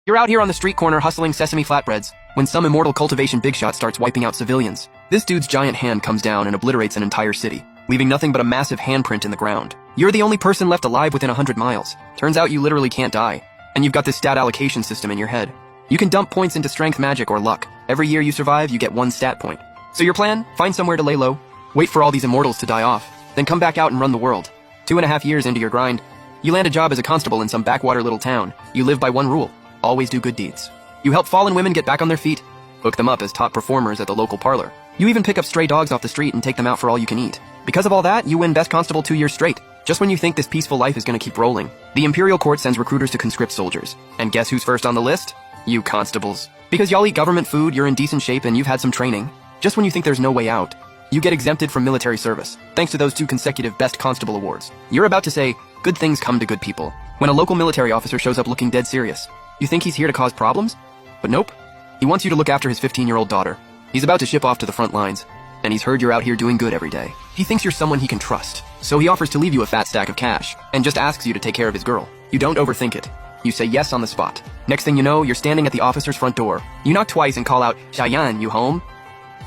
You're out here on the street corner hustling sesame flatbreads when some immortal cultivation big shot starts wiping out civilians. This dude's giant hand comes down and obliterates an entire city, leaving nothing but a massive handprint in the ground. You're the only person left alive within 100 miles. Turns out you literally can't die. And you've got this stat allocation system in your head. You can dump points into strength, magic, or luck. Every year you survive, you get 1 stat point. So your plan? Find somewhere to lay low, wait for all these immortals to die off, then come back out and run the world. 2.5 years into your grind, you land a job as a constable in some backwater little town. You live by one rule: always do good deeds. You help fallen women get back on their feet, hook them up as top performers at the local parlor. You even pick up stray dogs off the street and take them out for all you can eat. Because of all that, you win Best Constable 2 years straight. Just when you think this peaceful life is gonna keep rolling, the Imperial Court sends recruiters to conscript soldiers. And guess who's first on the list? You constables. Because y'all eat government food, you're in decent shape, and you've had some training. Just when you think there's no way out, you get exempted from military service, thanks to those 2 consecutive Best Constable awards. You're about to say, good things come to good people, when a local military officer shows up looking dead serious. You think he's here to cause problems? But nope. He wants you to look after his 15-year-old daughter. He's about to ship off to the front lines, and he's heard you're out here doing good every day. He thinks you're someone he can trust, so he offers to leave you a fat stack of cash, and just asks you to take care of his girl. You don't overthink it. You say yes on the spot. Next thing you know, you're standing at the officer's front door. You knock twice and call out, "Xiaoyan, you home?"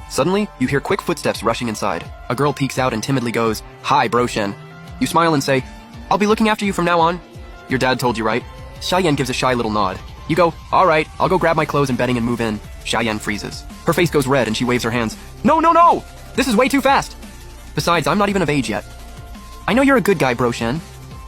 Suddenly, you hear quick footsteps rushing inside. A girl peeks out and timidly goes, "Hi, Bro Shen." You smile and say, "I'll be looking after you from now on." Your dad told you, right? Xiaoyan gives a shy little nod. You go, "All right, I'll go grab my clothes and bedding and move in." Xiaoyan freezes. Her face goes red and she waves her hands. "No, no, no! This is way too fast! Besides, I'm not even of age yet. I know you're a good guy, Bro Shen,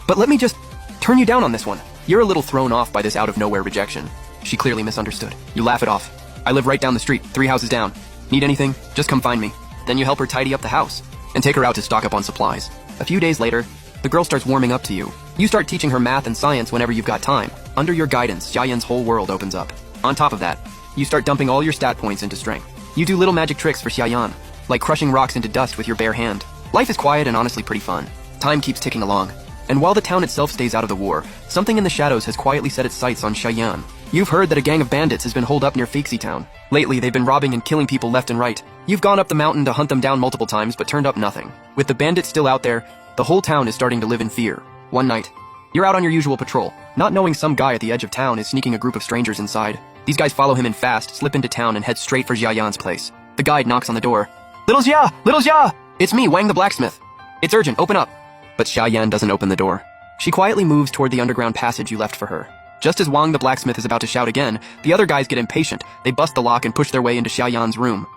but let me just turn you down on this one." You're a little thrown off by this out-of-nowhere rejection. She clearly misunderstood. You laugh it off. "I live right down the street, 3 houses down. Need anything? Just come find me." Then you help her tidy up the house and take her out to stock up on supplies. A few days later, the girl starts warming up to you. You start teaching her math and science whenever you've got time. Under your guidance, Xiaoyan's whole world opens up. On top of that, you start dumping all your stat points into strength. You do little magic tricks for Xiaoyan, like crushing rocks into dust with your bare hand. Life is quiet and honestly pretty fun. Time keeps ticking along. And while the town itself stays out of the war, something in the shadows has quietly set its sights on Xiaoyan. You've heard that a gang of bandits has been holed up near Fixie Town. Lately, they've been robbing and killing people left and right. You've gone up the mountain to hunt them down multiple times, but turned up nothing. With the bandits still out there, the whole town is starting to live in fear. One night, you're out on your usual patrol, not knowing some guy at the edge of town is sneaking a group of strangers inside. These guys follow him in fast, slip into town, and head straight for Xiaoyan's place. The guide knocks on the door. Little Xia! Little Xia! It's me, Wang the blacksmith. It's urgent, open up." But Xiaoyan doesn't open the door. She quietly moves toward the underground passage you left for her. Just as Wang the blacksmith is about to shout again, the other guys get impatient. They bust the lock and push their way into Xiaoyan's room.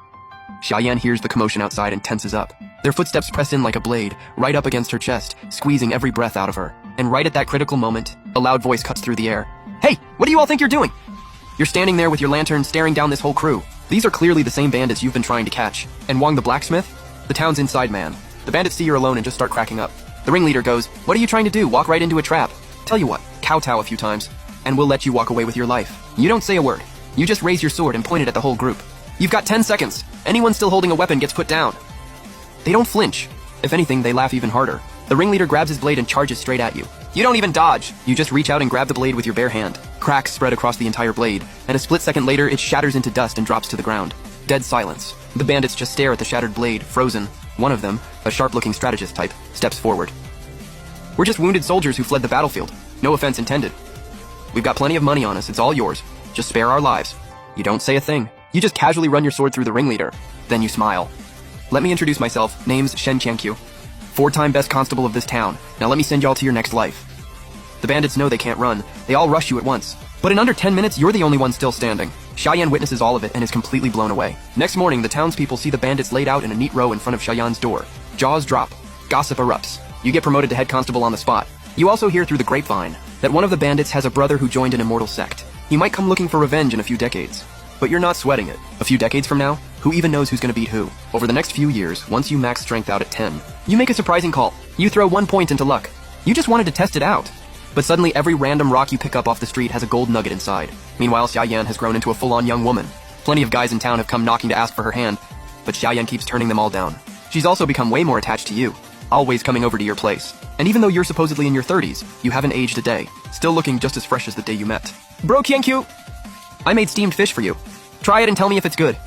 Xiaoyan hears the commotion outside and tenses up. Their footsteps press in like a blade, right up against her chest, squeezing every breath out of her. And right at that critical moment, a loud voice cuts through the air. "Hey, what do you all think you're doing?" You're standing there with your lantern staring down this whole crew. These are clearly the same bandits you've been trying to catch. And Wang the blacksmith? The town's inside man. The bandits see you're alone and just start cracking up. The ringleader goes, "What are you trying to do? Walk right into a trap. Tell you what, kowtow a few times, and we'll let you walk away with your life." You don't say a word. You just raise your sword and point it at the whole group. You've got 10 seconds. Anyone still holding a weapon gets put down. They don't flinch. If anything, they laugh even harder. The ringleader grabs his blade and charges straight at you. You don't even dodge. You just reach out and grab the blade with your bare hand. Cracks spread across the entire blade, and a split second later, it shatters into dust and drops to the ground. Dead silence. The bandits just stare at the shattered blade, frozen. One of them, a sharp-looking strategist type, steps forward. "We're just wounded soldiers who fled the battlefield. No offense intended. We've got plenty of money on us, it's all yours. Just spare our lives." You don't say a thing. You just casually run your sword through the ringleader. Then you smile. "Let me introduce myself. Name's Shen Qiankyu. 4-time best constable of this town. Now let me send y'all to your next life." The bandits know they can't run. They all rush you at once. But in under 10 minutes, you're the only one still standing. Xiaoyan witnesses all of it and is completely blown away. Next morning, the townspeople see the bandits laid out in a neat row in front of Xiaoyan's door. Jaws drop. Gossip erupts. You get promoted to head constable on the spot. You also hear through the grapevine that one of the bandits has a brother who joined an immortal sect. He might come looking for revenge in a few decades. But you're not sweating it. A few decades from now, who even knows who's gonna beat who? Over the next few years, once you max strength out at 10, you make a surprising call. You throw 1 point into luck. You just wanted to test it out. But suddenly every random rock you pick up off the street has a gold nugget inside. Meanwhile, Xiaoyan has grown into a full-on young woman. Plenty of guys in town have come knocking to ask for her hand, but Xiaoyan keeps turning them all down. She's also become way more attached to you, always coming over to your place. And even though you're supposedly in your 30s, you haven't aged a day, still looking just as fresh as the day you met. "Bro Qiankyu, I made steamed fish for you. Try it and tell me if it's good."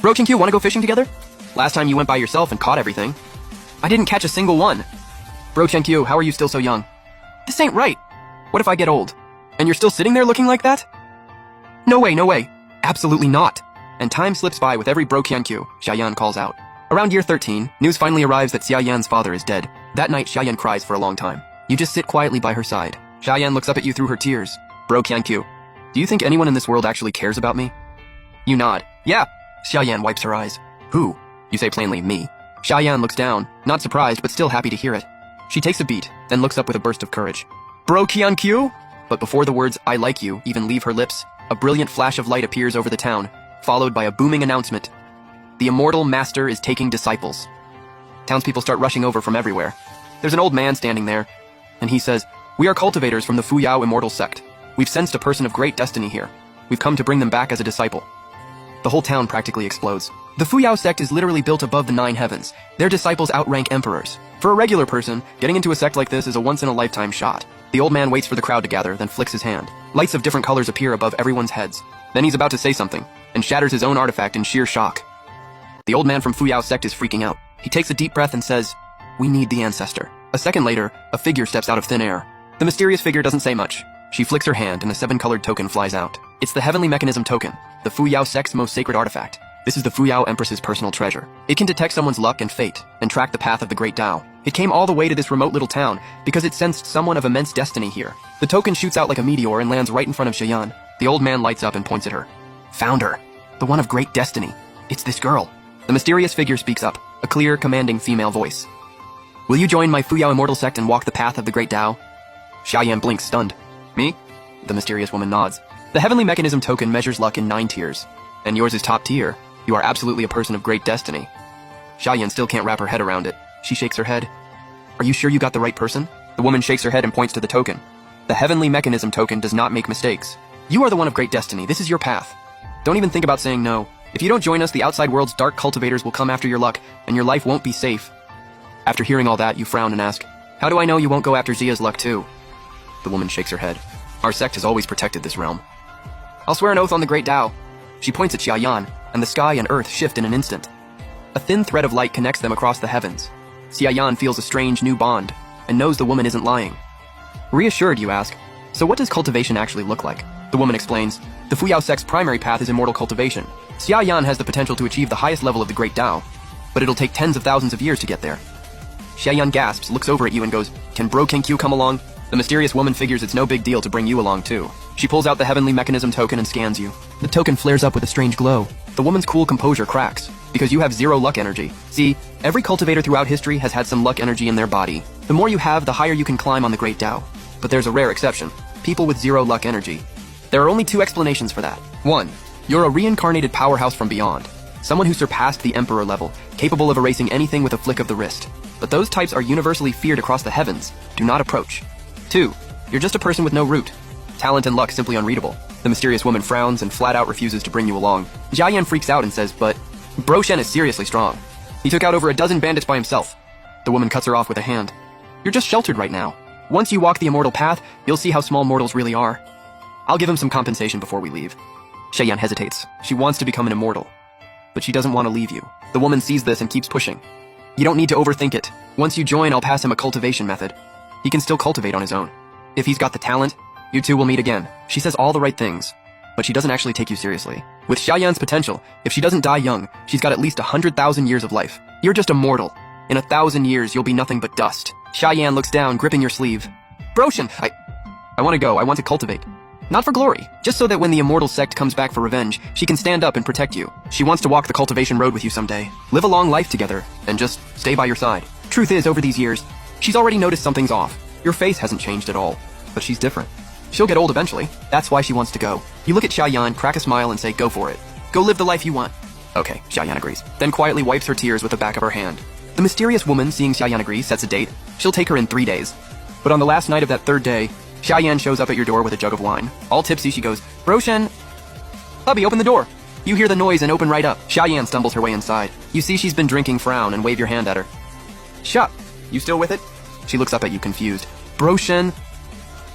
"Bro Qiankyu, wanna go fishing together? Last time you went by yourself and caught everything. I didn't catch a single one." "Bro Qiankyu, how are you still so young?" "This ain't right. What if I get old? And you're still sitting there looking like that?" No way, no way. Absolutely not. And time slips by with every bro Qiankyu, Xiaoyan calls out. Around year 13, news finally arrives that Xiaoyan's father is dead. That night, Xiaoyan cries for a long time. You just sit quietly by her side. Xiaoyan looks up at you through her tears. Bro Qiankyu, do you think anyone in this world actually cares about me? You nod. Yeah. Xiaoyan wipes her eyes. Who? You say plainly, me. Xiaoyan looks down, not surprised but still happy to hear it. She takes a beat, then looks up with a burst of courage. Bro Qiankyu? But before the words, I like you, even leave her lips, a brilliant flash of light appears over the town, followed by a booming announcement. The immortal master is taking disciples. Townspeople start rushing over from everywhere. There's an old man standing there, and he says, We are cultivators from the Fuyao immortal sect. We've sensed a person of great destiny here. We've come to bring them back as a disciple. The whole town practically explodes. The Fuyao sect is literally built above the 9 heavens. Their disciples outrank emperors. For a regular person, getting into a sect like this is a once-in-a-lifetime shot. The old man waits for the crowd to gather, then flicks his hand. Lights of different colors appear above everyone's heads. Then he's about to say something, and shatters his own artifact in sheer shock. The old man from Fuyao sect is freaking out. He takes a deep breath and says, We need the ancestor. A second later, a figure steps out of thin air. The mysterious figure doesn't say much. She flicks her hand and a 7-colored token flies out. It's the Heavenly Mechanism token, the Fuyao sect's most sacred artifact. This is the Fuyao Empress's personal treasure. It can detect someone's luck and fate, and track the path of the Great Tao. It came all the way to this remote little town, because it sensed someone of immense destiny here. The token shoots out like a meteor and lands right in front of Xiaoyan. The old man lights up and points at her. Found her. The one of great destiny. It's this girl. The mysterious figure speaks up, a clear, commanding female voice. Will you join my Fuyao immortal sect and walk the path of the Great Tao? Xiaoyan blinks, stunned. Me? The mysterious woman nods. The Heavenly Mechanism token measures luck in 9 tiers, and yours is top tier. You are absolutely a person of great destiny. Xiaoyan still can't wrap her head around it. She shakes her head. Are you sure you got the right person? The woman shakes her head and points to the token. The Heavenly Mechanism token does not make mistakes. You are the one of great destiny. This is your path. Don't even think about saying no. If you don't join us, the outside world's dark cultivators will come after your luck, and your life won't be safe. After hearing all that, you frown and ask, How do I know you won't go after Zia's luck too? The woman shakes her head. Our sect has always protected this realm. I'll swear an oath on the Great Tao. She points at Xiaoyan, and the sky and earth shift in an instant. A thin thread of light connects them across the heavens. Xiaoyan feels a strange new bond, and knows the woman isn't lying. Reassured, you ask, So what does cultivation actually look like? The woman explains, The Fuyao sect's primary path is immortal cultivation. Xiaoyan has the potential to achieve the highest level of the Great Tao, but it'll take tens of thousands of years to get there. Xiaoyan gasps, looks over at you and goes, Can Bro Qiankyu come along? The mysterious woman figures it's no big deal to bring you along too. She pulls out the Heavenly Mechanism token and scans you. The token flares up with a strange glow. The woman's cool composure cracks, because you have 0 luck energy. See, every cultivator throughout history has had some luck energy in their body. The more you have, the higher you can climb on the Great Tao. But there's a rare exception. People with 0 luck energy. There are only 2 explanations for that. 1. You're a reincarnated powerhouse from beyond. Someone who surpassed the Emperor level, capable of erasing anything with a flick of the wrist. But those types are universally feared across the heavens. Do not approach. 2. You're just a person with no root. Talent and luck simply unreadable. The mysterious woman frowns and flat out refuses to bring you along. Xiaoyan freaks out and says, But Bro Shen is seriously strong. He took out over a dozen bandits by himself. The woman cuts her off with a hand. You're just sheltered right now. Once you walk the immortal path, you'll see how small mortals really are. I'll give him some compensation before we leave. Xiaoyan hesitates. She wants to become an immortal, but she doesn't want to leave you. The woman sees this and keeps pushing. You don't need to overthink it. Once you join, I'll pass him a cultivation method. He can still cultivate on his own. If he's got the talent, you two will meet again. She says all the right things, but she doesn't actually take you seriously. With Xiaoyan's potential, if she doesn't die young, she's got at least 100,000 years of life. You're just a mortal. In 1,000 years, you'll be nothing but dust. Xiaoyan looks down, gripping your sleeve. Broshen, I want to go. I want to cultivate. Not for glory, just so that when the immortal sect comes back for revenge, she can stand up and protect you. She wants to walk the cultivation road with you someday, live a long life together, and just stay by your side. Truth is, over these years, she's already noticed something's off. Your face hasn't changed at all, but she's different. She'll get old eventually. That's why she wants to go. You look at Xiaoyan, crack a smile, and say, go for it. Go live the life you want. Okay, Xiaoyan agrees, then quietly wipes her tears with the back of her hand. The mysterious woman, seeing Xiaoyan agree, sets a date. She'll take her in 3 days. But on the last night of that 3rd day, Xiaoyan shows up at your door with a jug of wine. All tipsy, she goes, Broshen, hubby, open the door. You hear the noise and open right up. Xiaoyan stumbles her way inside. You see she's been drinking, frown, and wave your hand at her. Shut. You still with it? She looks up at you, confused. Broshen,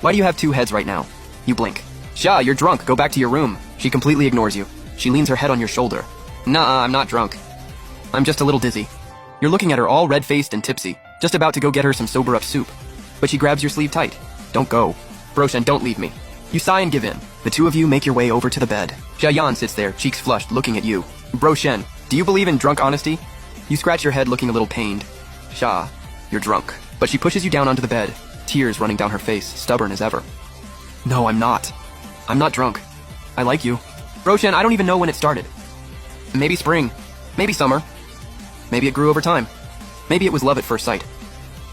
why do you have 2 heads right now? You blink. Sha, you're drunk. Go back to your room. She completely ignores you. She leans her head on your shoulder. Nah, I'm not drunk. I'm just a little dizzy. You're looking at her all red-faced and tipsy, just about to go get her some sober-up soup. But she grabs your sleeve tight. Don't go. Broshen, don't leave me. You sigh and give in. The two of you make your way over to the bed. Jiayan sits there, cheeks flushed, looking at you. Bro Shen, do you believe in drunk honesty? You scratch your head, looking a little pained. Sha, you're drunk. But she pushes you down onto the bed, tears running down her face, stubborn as ever. No, I'm not. I'm not drunk. I like you. Bro Shen, I don't even know when it started. Maybe spring. Maybe summer. Maybe it grew over time. Maybe it was love at first sight.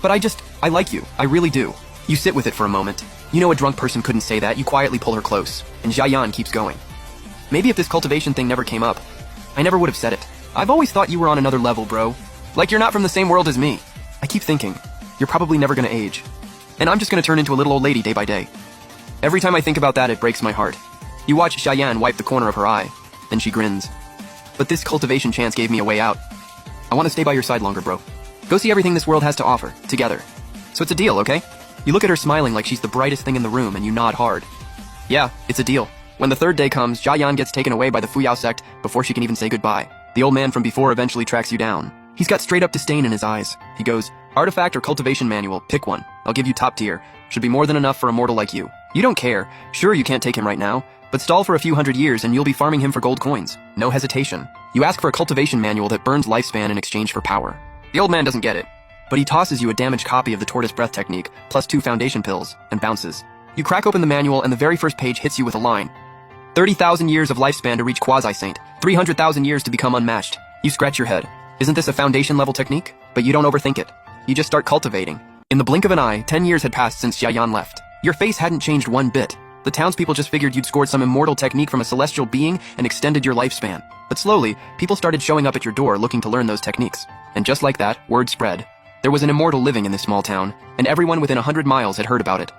But I like you. I really do. You sit with it for a moment. You know a drunk person couldn't say that. You quietly pull her close. And Jiayan keeps going. Maybe if this cultivation thing never came up, I never would have said it. I've always thought you were on another level, bro. Like you're not from the same world as me. I keep thinking, you're probably never gonna age. And I'm just gonna turn into a little old lady day by day. Every time I think about that, it breaks my heart. You watch Jiayan wipe the corner of her eye. Then she grins. But this cultivation chance gave me a way out. I want to stay by your side longer, bro. Go see everything this world has to offer, together. So it's a deal, okay? You look at her smiling like she's the brightest thing in the room and you nod hard. Yeah, it's a deal. When the third day comes, Jiayan gets taken away by the Fuyao sect before she can even say goodbye. The old man from before eventually tracks you down. He's got straight up disdain in his eyes. He goes, artifact or cultivation manual, pick one. I'll give you top tier. Should be more than enough for a mortal like you. You don't care. Sure, you can't take him right now, but stall for a few hundred years and you'll be farming him for gold coins. No hesitation. You ask for a cultivation manual that burns lifespan in exchange for power. The old man doesn't get it, but he tosses you a damaged copy of the tortoise breath technique, plus 2 foundation pills, and bounces. You crack open the manual and the very first page hits you with a line. 30,000 years of lifespan to reach quasi-saint. 300,000 years to become unmatched. You scratch your head. Isn't this a foundation level technique? But you don't overthink it. You just start cultivating. In the blink of an eye, 10 years had passed since Jiayan left. Your face hadn't changed one bit. The townspeople just figured you'd scored some immortal technique from a celestial being and extended your lifespan. But slowly, people started showing up at your door looking to learn those techniques. And just like that, word spread. There was an immortal living in this small town, and everyone within 100 miles had heard about it.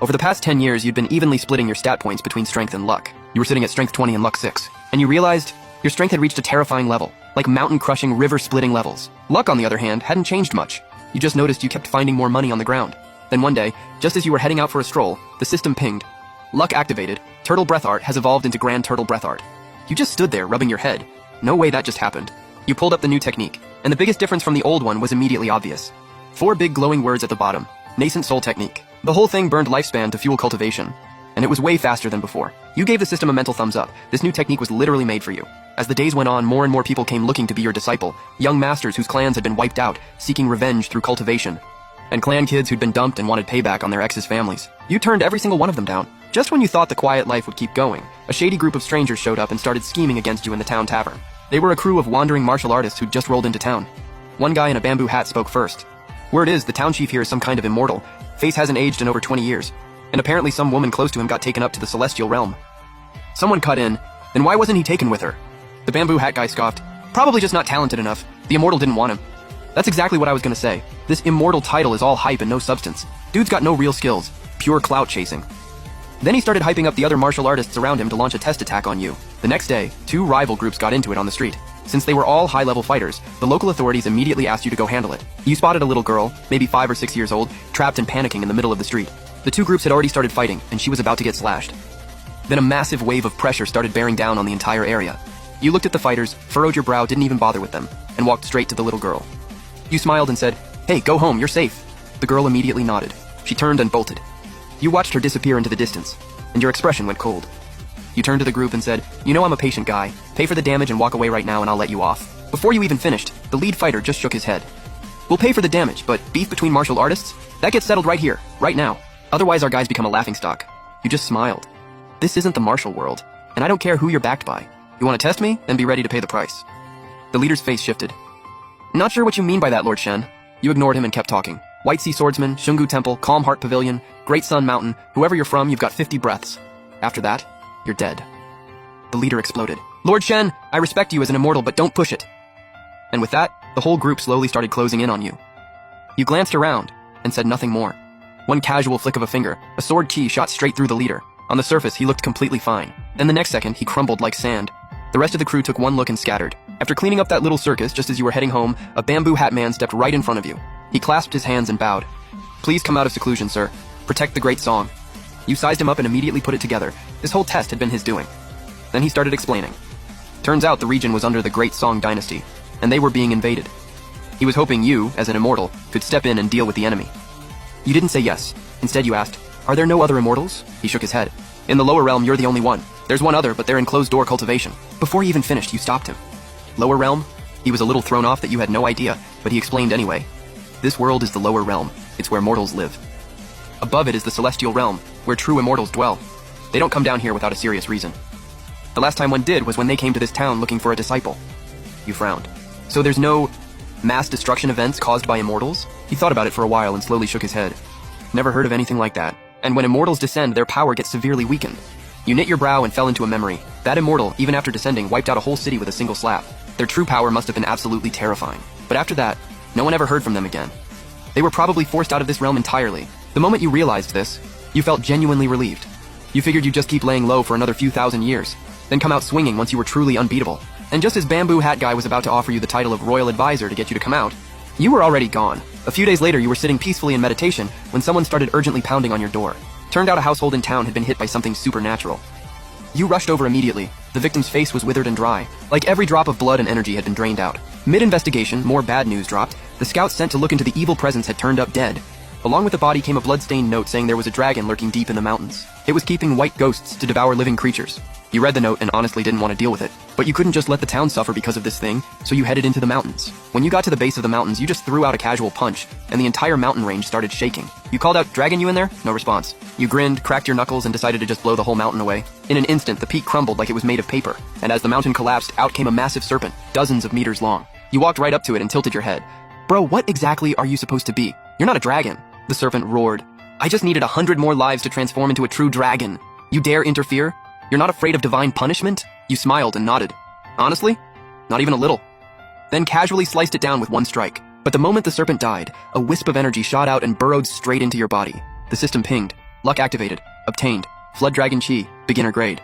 Over the past 10 years, you'd been evenly splitting your stat points between strength and luck. You were sitting at strength 20 and luck 6. And you realized your strength had reached a terrifying level, like mountain-crushing, river-splitting levels. Luck, on the other hand, hadn't changed much. You just noticed you kept finding more money on the ground. Then one day, just as you were heading out for a stroll, the system pinged. Luck activated. Turtle breath art has evolved into Grand Turtle breath art. You just stood there, rubbing your head. No way that just happened. You pulled up the new technique, and the biggest difference from the old one was immediately obvious. 4 big glowing words at the bottom. Nascent soul technique. The whole thing burned lifespan to fuel cultivation. And it was way faster than before. You gave the system a mental thumbs up. This new technique was literally made for you. As the days went on, more and more people came looking to be your disciple. Young masters whose clans had been wiped out, seeking revenge through cultivation. And clan kids who'd been dumped and wanted payback on their exes' families. You turned every single one of them down. Just when you thought the quiet life would keep going, a shady group of strangers showed up and started scheming against you in the town tavern. They were a crew of wandering martial artists who'd just rolled into town. One guy in a bamboo hat spoke first. Word is, the town chief here is some kind of immortal. Face hasn't aged in over 20 years. And apparently some woman close to him got taken up to the celestial realm. Someone cut in. Then why wasn't he taken with her? The bamboo hat guy scoffed. Probably just not talented enough. The immortal didn't want him. That's exactly what I was gonna say. This immortal title is all hype and no substance. Dude's got no real skills. Pure clout chasing. Then he started hyping up the other martial artists around him to launch a test attack on you. The next day, 2 rival groups got into it on the street. Since they were all high-level fighters, the local authorities immediately asked you to go handle it. You spotted a little girl, maybe 5 or 6 years old, trapped and panicking in the middle of the street. The 2 groups had already started fighting, and she was about to get slashed. Then a massive wave of pressure started bearing down on the entire area. You looked at the fighters, furrowed your brow, didn't even bother with them, and walked straight to the little girl. You smiled and said, "Hey, go home, you're safe." The girl immediately nodded. She turned and bolted. You watched her disappear into the distance, and your expression went cold. You turned to the group and said, "You know I'm a patient guy. Pay for the damage and walk away right now and I'll let you off." Before you even finished, the lead fighter just shook his head. "We'll pay for the damage, but beef between martial artists? That gets settled right here, right now. Otherwise our guys become a laughingstock." You just smiled. This isn't the martial world, and I don't care who you're backed by. You want to test me? Then be ready to pay the price. The leader's face shifted. "Not sure what you mean by that, Lord Shen." You ignored him and kept talking. "White Sea Swordsman, Shungu Temple, Calm Heart Pavilion, Great Sun Mountain, whoever you're from, you've got 50 breaths. After that, you're dead." The leader exploded. "Lord Shen, I respect you as an immortal, but don't push it." And with that, the whole group slowly started closing in on you. You glanced around and said nothing more. One casual flick of a finger, a sword key shot straight through the leader. On the surface, he looked completely fine. Then the next second, he crumbled like sand. The rest of the crew took one look and scattered. After cleaning up that little circus just as you were heading home, a bamboo hat man stepped right in front of you. He clasped his hands and bowed. "Please come out of seclusion, sir. Protect the great song." You sized him up and immediately put it together. This whole test had been his doing. Then he started explaining. Turns out the region was under the Great Song Dynasty, and they were being invaded. He was hoping you, as an immortal, could step in and deal with the enemy. You didn't say yes. Instead you asked, "Are there no other immortals?" He shook his head. In the lower realm, you're the only one. There's one other, but they're in closed-door cultivation. Before he even finished, you stopped him. Lower realm? He was a little thrown off that you had no idea, but he explained anyway. This world is the lower realm. It's where mortals live. Above it is the celestial realm, where true immortals dwell. They don't come down here without a serious reason. The last time one did was when they came to this town looking for a disciple. You frowned. So there's no mass destruction events caused by immortals? He thought about it for a while and slowly shook his head. Never heard of anything like that. And when immortals descend, their power gets severely weakened. You knit your brow and fell into a memory. That immortal, even after descending, wiped out a whole city with a single slap. Their true power must have been absolutely terrifying. But after that, no one ever heard from them again. They were probably forced out of this realm entirely. The moment you realized this, you felt genuinely relieved. You figured you'd just keep laying low for another few thousand years, then come out swinging once you were truly unbeatable. And just as Bamboo Hat Guy was about to offer you the title of Royal Advisor to get you to come out, you were already gone. A few days later, you were sitting peacefully in meditation when someone started urgently pounding on your door. Turned out a household in town had been hit by something supernatural. You rushed over immediately. The victim's face was withered and dry, like every drop of blood and energy had been drained out. Mid-investigation, more bad news dropped. The scouts sent to look into the evil presence had turned up dead. Along with the body came a blood-stained note saying there was a dragon lurking deep in the mountains. It was keeping white ghosts to devour living creatures. You read the note and honestly didn't want to deal with it. But you couldn't just let the town suffer because of this thing, so you headed into the mountains. When you got to the base of the mountains, you just threw out a casual punch, and the entire mountain range started shaking. You called out, "Dragon, you in there?" No response. You grinned, cracked your knuckles, and decided to just blow the whole mountain away. In an instant, the peak crumbled like it was made of paper, and as the mountain collapsed, out came a massive serpent, dozens of meters long. You walked right up to it and tilted your head. "Bro, what exactly are you supposed to be? You're not a dragon." The serpent roared. "I just needed 100 more lives to transform into a true dragon. You dare interfere? You're not afraid of divine punishment?" You smiled and nodded. "Honestly? Not even a little." Then casually sliced it down with one strike. But the moment the serpent died, a wisp of energy shot out and burrowed straight into your body. The system pinged. Luck activated. Obtained. Flood Dragon Chi. Beginner grade.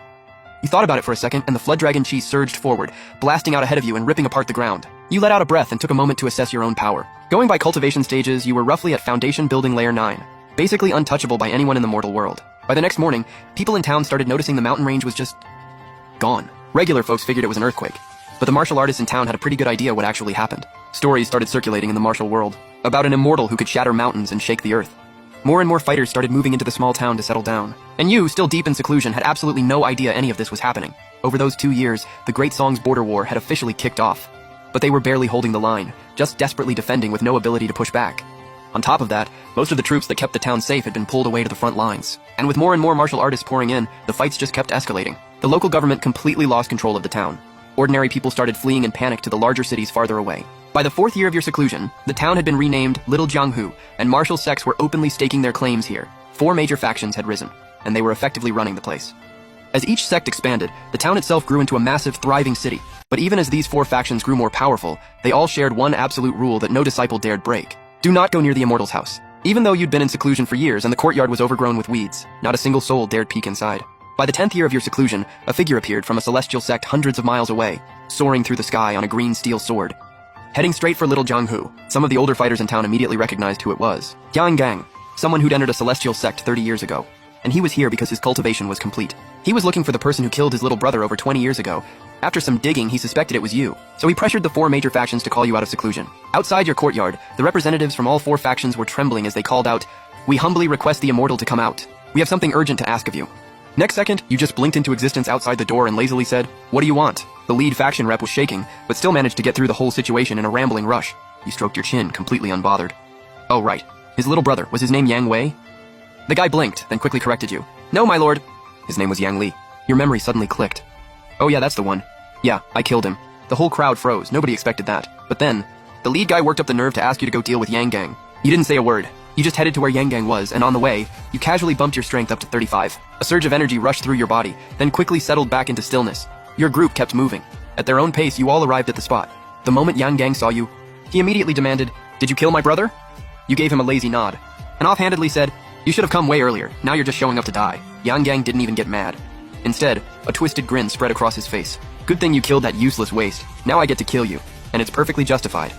You thought about it for a second, and the Flood Dragon Chi surged forward, blasting out ahead of you and ripping apart the ground. You let out a breath and took a moment to assess your own power. Going by cultivation stages, you were roughly at Foundation Building Layer 9, basically untouchable by anyone in the mortal world. By the next morning, people in town started noticing the mountain range was just gone. Regular folks figured it was an earthquake, but the martial artists in town had a pretty good idea what actually happened. Stories started circulating in the martial world about an immortal who could shatter mountains and shake the earth. More and more fighters started moving into the small town to settle down. And you, still deep in seclusion, had absolutely no idea any of this was happening. Over those 2 years, the Great Song's border war had officially kicked off. But they were barely holding the line, just desperately defending with no ability to push back. On top of that, most of the troops that kept the town safe had been pulled away to the front lines. And with more and more martial artists pouring in, the fights just kept escalating. The local government completely lost control of the town. Ordinary people started fleeing in panic to the larger cities farther away. By the 4th year of your seclusion, the town had been renamed Little Jianghu, and martial sects were openly staking their claims here. 4 major factions had risen, and they were effectively running the place. As each sect expanded, the town itself grew into a massive, thriving city. But even as these 4 factions grew more powerful, they all shared one absolute rule that no disciple dared break. Do not go near the Immortal's house. Even though you'd been in seclusion for years and the courtyard was overgrown with weeds, not a single soul dared peek inside. By the 10th year of your seclusion, a figure appeared from a celestial sect hundreds of miles away, soaring through the sky on a green steel sword. Heading straight for Little Jianghu, some of the older fighters in town immediately recognized who it was. Yang Gang, someone who'd entered a celestial sect 30 years ago. And he was here because his cultivation was complete. He was looking for the person who killed his little brother over 20 years ago. After some digging, he suspected it was you, so he pressured the 4 major factions to call you out of seclusion. Outside your courtyard, the representatives from all 4 factions were trembling as they called out, "We humbly request the Immortal to come out. We have something urgent to ask of you." Next second, you just blinked into existence outside the door and lazily said, "What do you want?" The lead faction rep was shaking, but still managed to get through the whole situation in a rambling rush. You stroked your chin, completely unbothered. "Oh, right. His little brother, was his name Yang Wei?" The guy blinked, then quickly corrected you. "No, my lord. His name was Yang Li." Your memory suddenly clicked. "Oh yeah, that's the one. Yeah, I killed him." The whole crowd froze. Nobody expected that. But then, the lead guy worked up the nerve to ask you to go deal with Yang Gang. You didn't say a word. You just headed to where Yang Gang was, and on the way, you casually bumped your strength up to 35. A surge of energy rushed through your body, then quickly settled back into stillness. Your group kept moving. At their own pace, you all arrived at the spot. The moment Yang Gang saw you, he immediately demanded, "Did you kill my brother?" You gave him a lazy nod, and offhandedly said, "You should have come way earlier. Now you're just showing up to die." Yang Gang didn't even get mad. Instead, a twisted grin spread across his face. "Good thing you killed that useless waste. Now I get to kill you, and it's perfectly justified."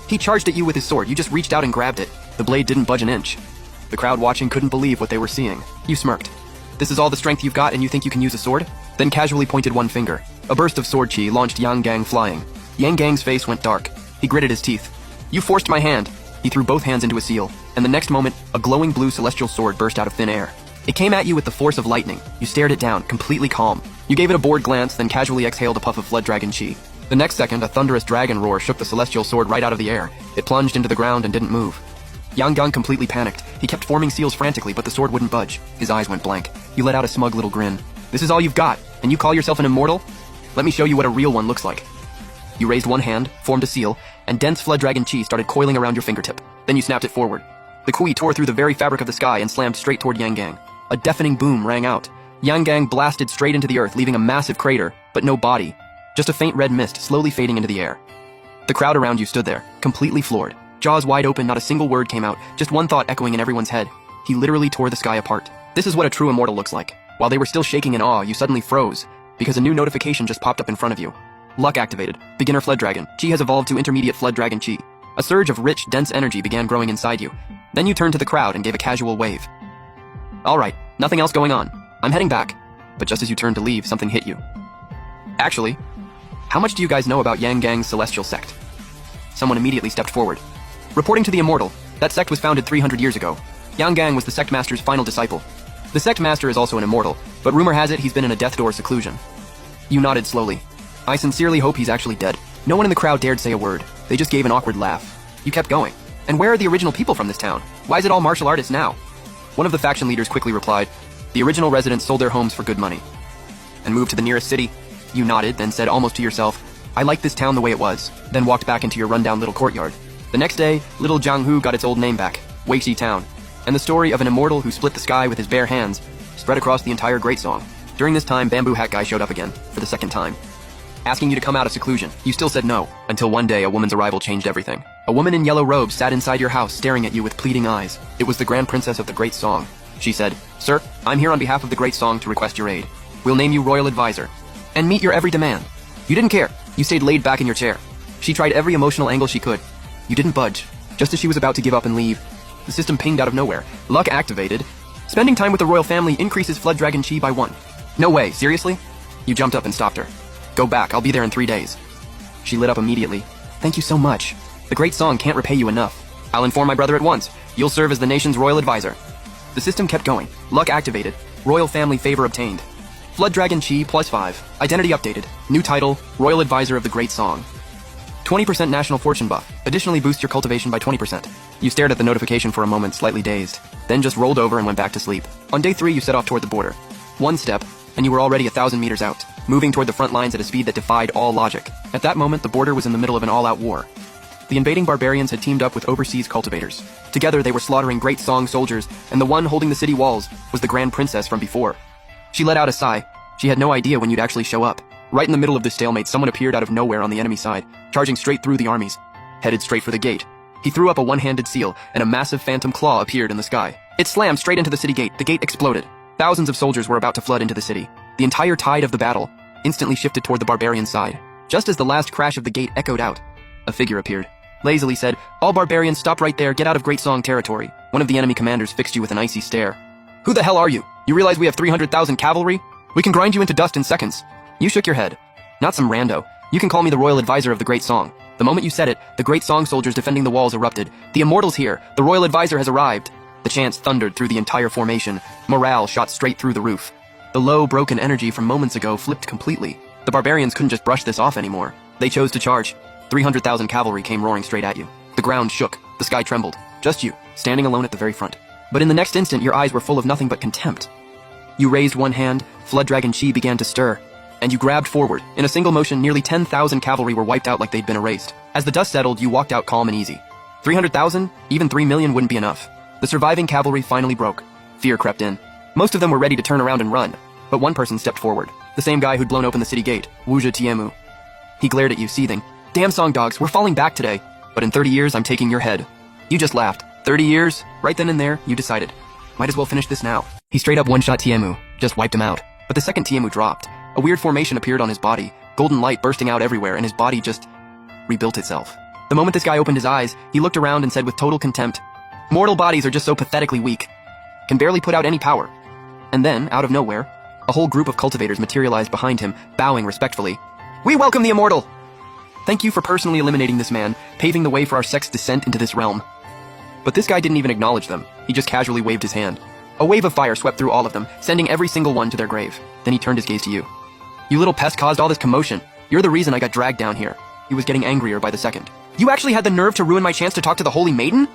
He charged at you with his sword. You just reached out and grabbed it. The blade didn't budge an inch. The crowd watching couldn't believe what they were seeing. You smirked. "This is all the strength you've got and you think you can use a sword?" Then casually pointed one finger. A burst of sword chi launched Yang Gang flying. Yang Gang's face went dark. He gritted his teeth. "You forced my hand." He threw both hands into a seal, and the next moment, a glowing blue celestial sword burst out of thin air. It came at you with the force of lightning. You stared it down, completely calm. You gave it a bored glance, then casually exhaled a puff of flood dragon chi. The next second, a thunderous dragon roar shook the celestial sword right out of the air. It plunged into the ground and didn't move. Yang Gang completely panicked. He kept forming seals frantically, but the sword wouldn't budge. His eyes went blank. You let out a smug little grin. This is all you've got, and you call yourself an immortal? Let me show you what a real one looks like. You raised one hand, formed a seal, and dense flood dragon chi started coiling around your fingertip. Then you snapped it forward. The kui tore through the very fabric of the sky and slammed straight toward Yang Gang. A deafening boom rang out. Yang Gang blasted straight into the earth, leaving a massive crater, but no body. Just a faint red mist slowly fading into the air. The crowd around you stood there, completely floored. Jaws wide open, not a single word came out, just one thought echoing in everyone's head. He literally tore the sky apart. This is what a true immortal looks like. While they were still shaking in awe, you suddenly froze, because a new notification just popped up in front of you. Luck activated. Beginner Flood Dragon. Chi has evolved to Intermediate Flood Dragon Chi. A surge of rich, dense energy began growing inside you. Then you turned to the crowd and gave a casual wave. Alright, nothing else going on. I'm heading back. But just as you turned to leave, something hit you. Actually, how much do you guys know about Yang Gang's celestial sect? Someone immediately stepped forward. Reporting to the Immortal, that sect was founded 300 years ago. Yang Gang was the sect master's final disciple. The sect master is also an immortal, but rumor has it he's been in a death door seclusion. You nodded slowly. I sincerely hope he's actually dead. No one in the crowd dared say a word. They just gave an awkward laugh. You kept going. And where are the original people from this town? Why is it all martial artists now? One of the faction leaders quickly replied, the original residents sold their homes for good money. And moved to the nearest city. You nodded, then said almost to yourself, I like this town the way it was, then walked back into your rundown little courtyard. The next day, little Jianghu got its old name back, Weiqi Town. And the story of an immortal who split the sky with his bare hands spread across the entire Great Song. During this time, Bamboo Hat Guy showed up again, for the second time. Asking you to come out of seclusion. You still said no, until one day a woman's arrival changed everything. A woman in yellow robes sat inside your house staring at you with pleading eyes. It was the Grand Princess of the Great Song. She said, Sir, I'm here on behalf of the Great Song to request your aid. We'll name you Royal Advisor. And meet your every demand. You didn't care. You stayed laid back in your chair. She tried every emotional angle she could. You didn't budge. Just as she was about to give up and leave, the system pinged out of nowhere. Luck activated. Spending time with the royal family increases Flood Dragon Chi by 1. No way, seriously? You jumped up and stopped her. Go back, I'll be there in 3 days. She lit up immediately. Thank you so much. The Great Song can't repay you enough. I'll inform my brother at once. You'll serve as the nation's royal advisor. The system kept going. Luck activated. Royal family favor obtained. Flood Dragon Chi +5. Identity updated. New title, Royal Advisor of the Great Song. 20% national fortune buff. Additionally boost your cultivation by 20%. You stared at the notification for a moment, slightly dazed. Then just rolled over and went back to sleep. On day 3, you set off toward the border. One step, and you were already 1,000 meters out, moving toward the front lines at a speed that defied all logic. At that moment, the border was in the middle of an all-out war. The invading barbarians had teamed up with overseas cultivators. Together, they were slaughtering Great Song soldiers, and the one holding the city walls was the Grand Princess from before. She let out a sigh. She had no idea when you'd actually show up. Right in the middle of this stalemate, someone appeared out of nowhere on the enemy side, charging straight through the armies. Headed straight for the gate. He threw up a one-handed seal, and a massive phantom claw appeared in the sky. It slammed straight into the city gate. The gate exploded. Thousands of soldiers were about to flood into the city. The entire tide of the battle instantly shifted toward the barbarian side. Just as the last crash of the gate echoed out, a figure appeared. Lazily said, all barbarians stop right there, get out of Great Song territory. One of the enemy commanders fixed you with an icy stare. Who the hell are you? You realize we have 300,000 cavalry? We can grind you into dust in seconds. You shook your head. Not some rando. You can call me the royal advisor of the Great Song. The moment you said it, the Great Song soldiers defending the walls erupted. The Immortal's here. The royal advisor has arrived. The chants thundered through the entire formation. Morale shot straight through the roof. The low, broken energy from moments ago flipped completely. The barbarians couldn't just brush this off anymore. They chose to charge. 300,000 cavalry came roaring straight at you. The ground shook. The sky trembled. Just you, standing alone at the very front. But in the next instant, your eyes were full of nothing but contempt. You raised one hand, Flood Dragon Chi began to stir, and you grabbed forward. In a single motion, nearly 10,000 cavalry were wiped out like they'd been erased. As the dust settled, you walked out calm and easy. 300,000? Even 3 million wouldn't be enough. The surviving cavalry finally broke. Fear crept in. Most of them were ready to turn around and run, but one person stepped forward. The same guy who'd blown open the city gate, Wuja Tiemu. He glared at you, seething. Damn song dogs, we're falling back today. But in 30 years, I'm taking your head. You just laughed. 30 years? Right then and there, you decided. Might as well finish this now. He straight up one-shot Tiemu, just wiped him out. But the second Tiemu dropped. A weird formation appeared on his body, golden light bursting out everywhere, and his body just rebuilt itself. The moment this guy opened his eyes, he looked around and said with total contempt, mortal bodies are just so pathetically weak. Can barely put out any power. And then, out of nowhere, a whole group of cultivators materialized behind him, bowing respectfully. We welcome the Immortal! Thank you for personally eliminating this man, paving the way for our sect's descent into this realm. But this guy didn't even acknowledge them. He just casually waved his hand. A wave of fire swept through all of them, sending every single one to their grave. Then he turned his gaze to you. You little pest caused all this commotion. You're the reason I got dragged down here. He was getting angrier by the second. You actually had the nerve to ruin my chance to talk to the Holy Maiden?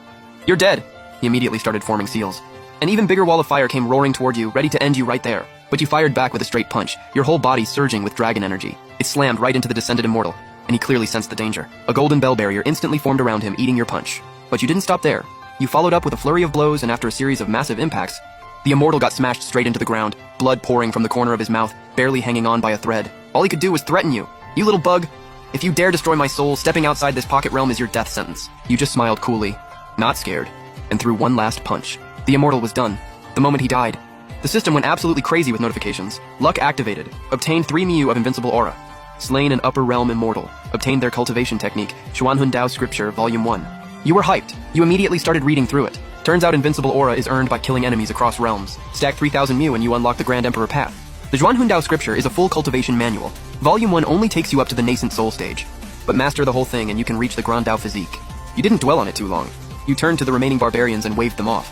You're dead. He immediately started forming seals. An even bigger wall of fire came roaring toward you, ready to end you right there. But you fired back with a straight punch, your whole body surging with dragon energy. It slammed right into the descended immortal, and he clearly sensed the danger. A golden bell barrier instantly formed around him, eating your punch. But you didn't stop there. You followed up with a flurry of blows, and after a series of massive impacts, the immortal got smashed straight into the ground, blood pouring from the corner of his mouth, barely hanging on by a thread. All he could do was threaten you. You little bug. If you dare destroy my soul, stepping outside this pocket realm is your death sentence. You just smiled coolly, not scared, and threw one last punch. The immortal was done. The moment he died, the system went absolutely crazy with notifications. Luck activated. Obtained 3 Miu of invincible aura. Slain an upper realm immortal. Obtained their cultivation technique. Xuanhun Dao Scripture, Volume 1. You were hyped. You immediately started reading through it. Turns out invincible aura is earned by killing enemies across realms. Stack 3,000 Miu and you unlock the Grand Emperor path. The Xuanhun Dao Scripture is a full cultivation manual. Volume 1 only takes you up to the nascent soul stage. But master the whole thing and you can reach the Grand Dao physique. You didn't dwell on it too long. You turned to the remaining barbarians and waved them off.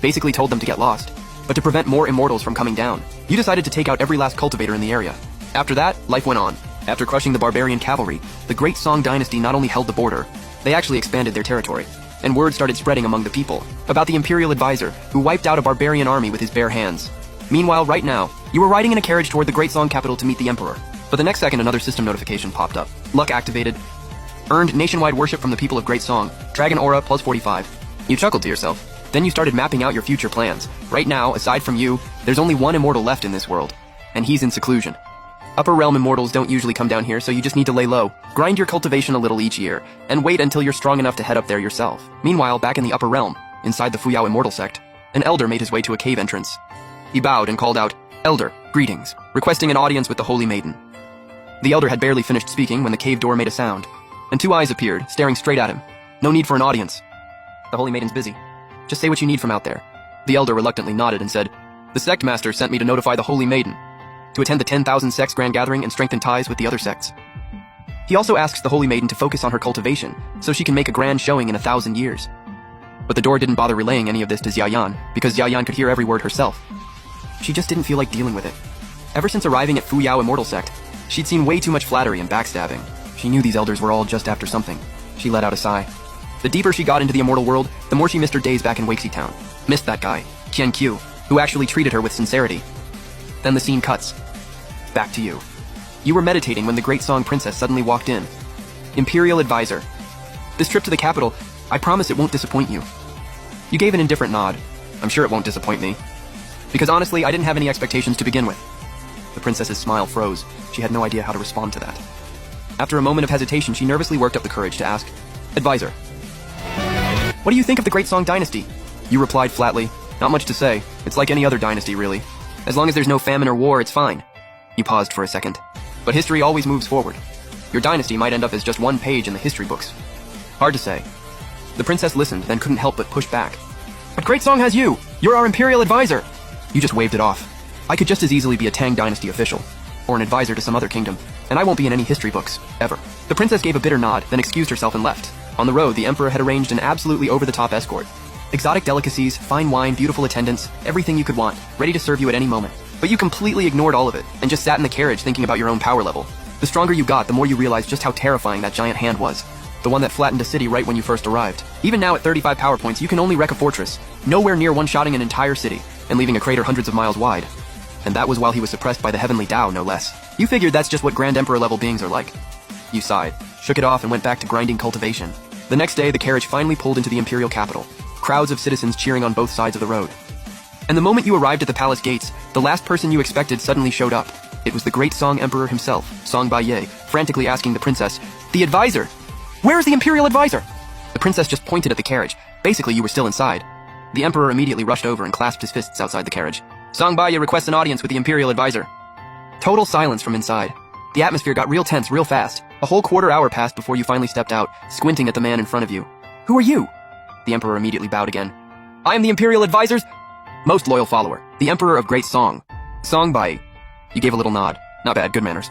Basically told them to get lost. But to prevent more immortals from coming down, you decided to take out every last cultivator in the area. After that, life went on. After crushing the barbarian cavalry, the Great Song dynasty not only held the border, they actually expanded their territory. And word started spreading among the people about the Imperial Advisor, who wiped out a barbarian army with his bare hands. Meanwhile, right now, you were riding in a carriage toward the Great Song capital to meet the Emperor. But the next second, another system notification popped up. Luck activated. Earned nationwide worship from the people of Great Song. Dragon aura plus 45. You chuckled to yourself. Then you started mapping out your future plans. Right now, aside from you, there's only one immortal left in this world. And he's in seclusion. Upper realm immortals don't usually come down here, so you just need to lay low. Grind your cultivation a little each year, and wait until you're strong enough to head up there yourself. Meanwhile, back in the upper realm, inside the Fuyao immortal sect, an elder made his way to a cave entrance. He bowed and called out, "Elder, greetings," requesting an audience with the Holy Maiden. The elder had barely finished speaking when the cave door made a sound, and 2 eyes appeared, staring straight at him. No need for an audience. The Holy Maiden's busy. Just say what you need from out there. The elder reluctantly nodded and said, "The sect master sent me to notify the Holy Maiden, to attend the 10,000 sects grand gathering and strengthen ties with the other sects. He also asks the Holy Maiden to focus on her cultivation, so she can make a grand showing in 1,000 years. But the door didn't bother relaying any of this to Xiaoyan, because Xiaoyan could hear every word herself. She just didn't feel like dealing with it. Ever since arriving at Fuyao Immortal Sect, she'd seen way too much flattery and backstabbing. She knew these elders were all just after something. She let out a sigh. The deeper she got into the immortal world, the more she missed her days back in Waxy Town. Missed that guy, Qian Qiu, who actually treated her with sincerity. Then the scene cuts. Back to you. You were meditating when the Great Song Princess suddenly walked in. Imperial Advisor. This trip to the capital, I promise it won't disappoint you. You gave an indifferent nod. I'm sure it won't disappoint me. Because honestly, I didn't have any expectations to begin with. The princess's smile froze. She had no idea how to respond to that. After a moment of hesitation, she nervously worked up the courage to ask, "Advisor, what do you think of the Great Song dynasty?" You replied flatly, "Not much to say. It's like any other dynasty, really. As long as there's no famine or war, it's fine." You paused for a second. But history always moves forward. Your dynasty might end up as just one page in the history books. Hard to say. The princess listened, then couldn't help but push back. "But Great Song has you! You're our Imperial Advisor!" You just waved it off. "I could just as easily be a Tang dynasty official, or an advisor to some other kingdom, and I won't be in any history books, ever." The princess gave a bitter nod, then excused herself and left. On the road, the emperor had arranged an absolutely over-the-top escort. Exotic delicacies, fine wine, beautiful attendants, everything you could want, ready to serve you at any moment. But you completely ignored all of it, and just sat in the carriage thinking about your own power level. The stronger you got, the more you realized just how terrifying that giant hand was. The one that flattened a city right when you first arrived. Even now at 35 power points, you can only wreck a fortress, nowhere near one-shotting an entire city, and leaving a crater hundreds of miles wide. And that was while he was suppressed by the heavenly Tao, no less. You figured that's just what Grand Emperor level beings are like. You sighed, shook it off, and went back to grinding cultivation. The next day, the carriage finally pulled into the imperial capital, crowds of citizens cheering on both sides of the road. And the moment you arrived at the palace gates, the last person you expected suddenly showed up. It was the Great Song Emperor himself, Song Baiye, frantically asking the princess, "The advisor! Where is the Imperial Advisor?" The princess just pointed at the carriage. Basically, you were still inside. The emperor immediately rushed over and clasped his fists outside the carriage. "Song Baiye requests an audience with the Imperial Advisor." Total silence from inside. The atmosphere got real tense real fast. A whole quarter hour passed before you finally stepped out, squinting at the man in front of you. "Who are you?" The emperor immediately bowed again. "I am the Imperial Advisor's most loyal follower, the Emperor of Great Song. Song Baiye." You gave a little nod. Not bad, good manners.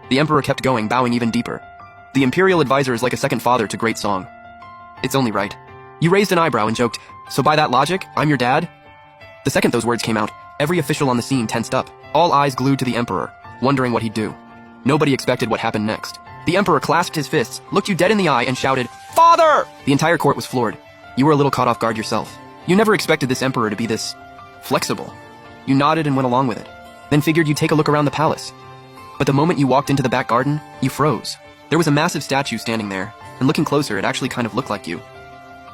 The emperor kept going, bowing even deeper. "The Imperial Advisor is like a second father to Great Song. It's only right." You raised an eyebrow and joked, "So by that logic, I'm your dad?" The second those words came out, every official on the scene tensed up, all eyes glued to the Emperor, wondering what he'd do. Nobody expected what happened next. The Emperor clasped his fists, looked you dead in the eye, and shouted, "Father!" The entire court was floored. You were a little caught off guard yourself. You never expected this Emperor to be this flexible. You nodded and went along with it, then figured you'd take a look around the palace. But the moment you walked into the back garden, you froze. There was a massive statue standing there, and looking closer, it actually kind of looked like you.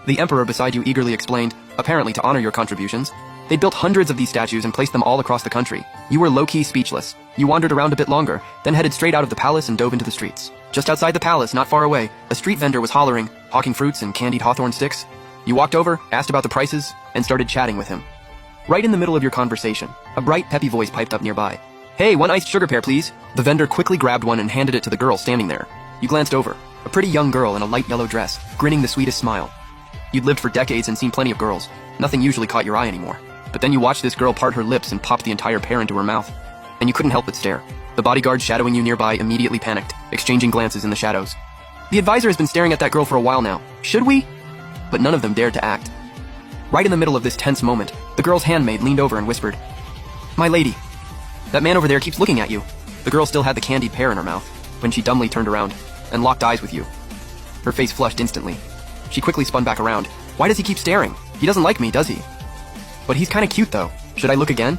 The Emperor beside you eagerly explained, apparently to honor your contributions. They'd built hundreds of these statues and placed them all across the country. You were low-key speechless. You wandered around a bit longer, then headed straight out of the palace and dove into the streets. Just outside the palace, not far away, a street vendor was hollering, hawking fruits and candied hawthorn sticks. You walked over, asked about the prices, and started chatting with him. Right in the middle of your conversation, a bright, peppy voice piped up nearby. "Hey, one iced sugar pear, please." The vendor quickly grabbed one and handed it to the girl standing there. You glanced over. A pretty young girl in a light yellow dress, grinning the sweetest smile. You'd lived for decades and seen plenty of girls. Nothing usually caught your eye anymore. But then you watched this girl part her lips and popped the entire pear into her mouth. And you couldn't help but stare. The bodyguards shadowing you nearby immediately panicked, exchanging glances in the shadows. The advisor has been staring at that girl for a while now. Should we? But none of them dared to act. Right in the middle of this tense moment, the girl's handmaid leaned over and whispered, "My lady, that man over there keeps looking at you." The girl still had the candied pear in her mouth when she dumbly turned around and locked eyes with you. Her face flushed instantly. She quickly spun back around. "Why does he keep staring? He doesn't like me, does he? But he's kinda cute though. Should I look again?"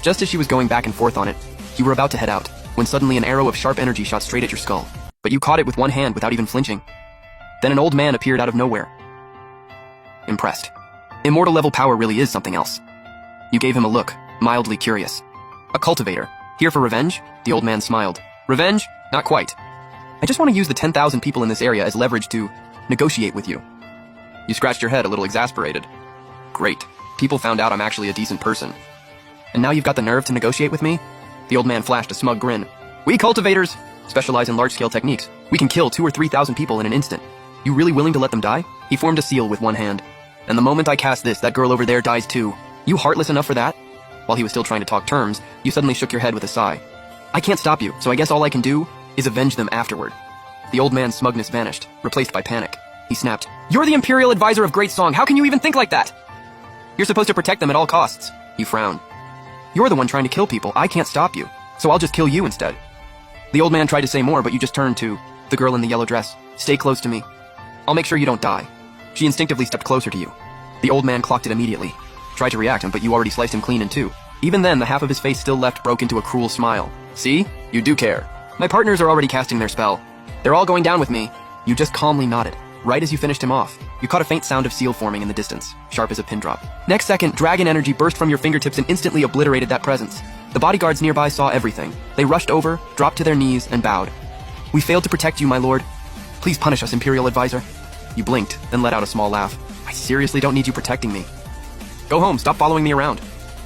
Just as she was going back and forth on it, you were about to head out, when suddenly an arrow of sharp energy shot straight at your skull. But you caught it with one hand without even flinching. Then an old man appeared out of nowhere. Impressed. Immortal level power really is something else. You gave him a look, mildly curious. "A cultivator. Here for revenge?" The old man smiled. "Revenge? Not quite. I just want to use the 10,000 people in this area as leverage to negotiate with you." You scratched your head, a little exasperated. "Great. People found out I'm actually a decent person. And now you've got the nerve to negotiate with me?" The old man flashed a smug grin. "We cultivators specialize in large-scale techniques. We can kill 2,000 or 3,000 people in an instant. You really willing to let them die?" He formed a seal with one hand. "And the moment I cast this, that girl over there dies too. You heartless enough for that?" While he was still trying to talk terms, you suddenly shook your head with a sigh. "I can't stop you, so I guess all I can do is avenge them afterward." The old man's smugness vanished, replaced by panic. He snapped, "You're the Imperial Advisor of Great Song. How can you even think like that? You're supposed to protect them at all costs." You frowned. "You're the one trying to kill people. I can't stop you, so I'll just kill you instead." The old man tried to say more, but you just turned to the girl in the yellow dress. "Stay close to me. I'll make sure you don't die." She instinctively stepped closer to you. The old man clocked it immediately. Tried to react, but you already sliced him clean in two. Even then, the half of his face still left broke into a cruel smile. "See? You do care. My partners are already casting their spell. They're all going down with me." You just calmly nodded. Right as you finished him off, you caught a faint sound of seal forming in the distance, sharp as a pin drop. Next second, dragon energy burst from your fingertips and instantly obliterated that presence. The bodyguards nearby saw everything. They rushed over, dropped to their knees, and bowed. "We failed to protect you, my lord. Please punish us, Imperial Advisor." You blinked, then let out a small laugh. "I seriously don't need you protecting me. Go home, stop following me around."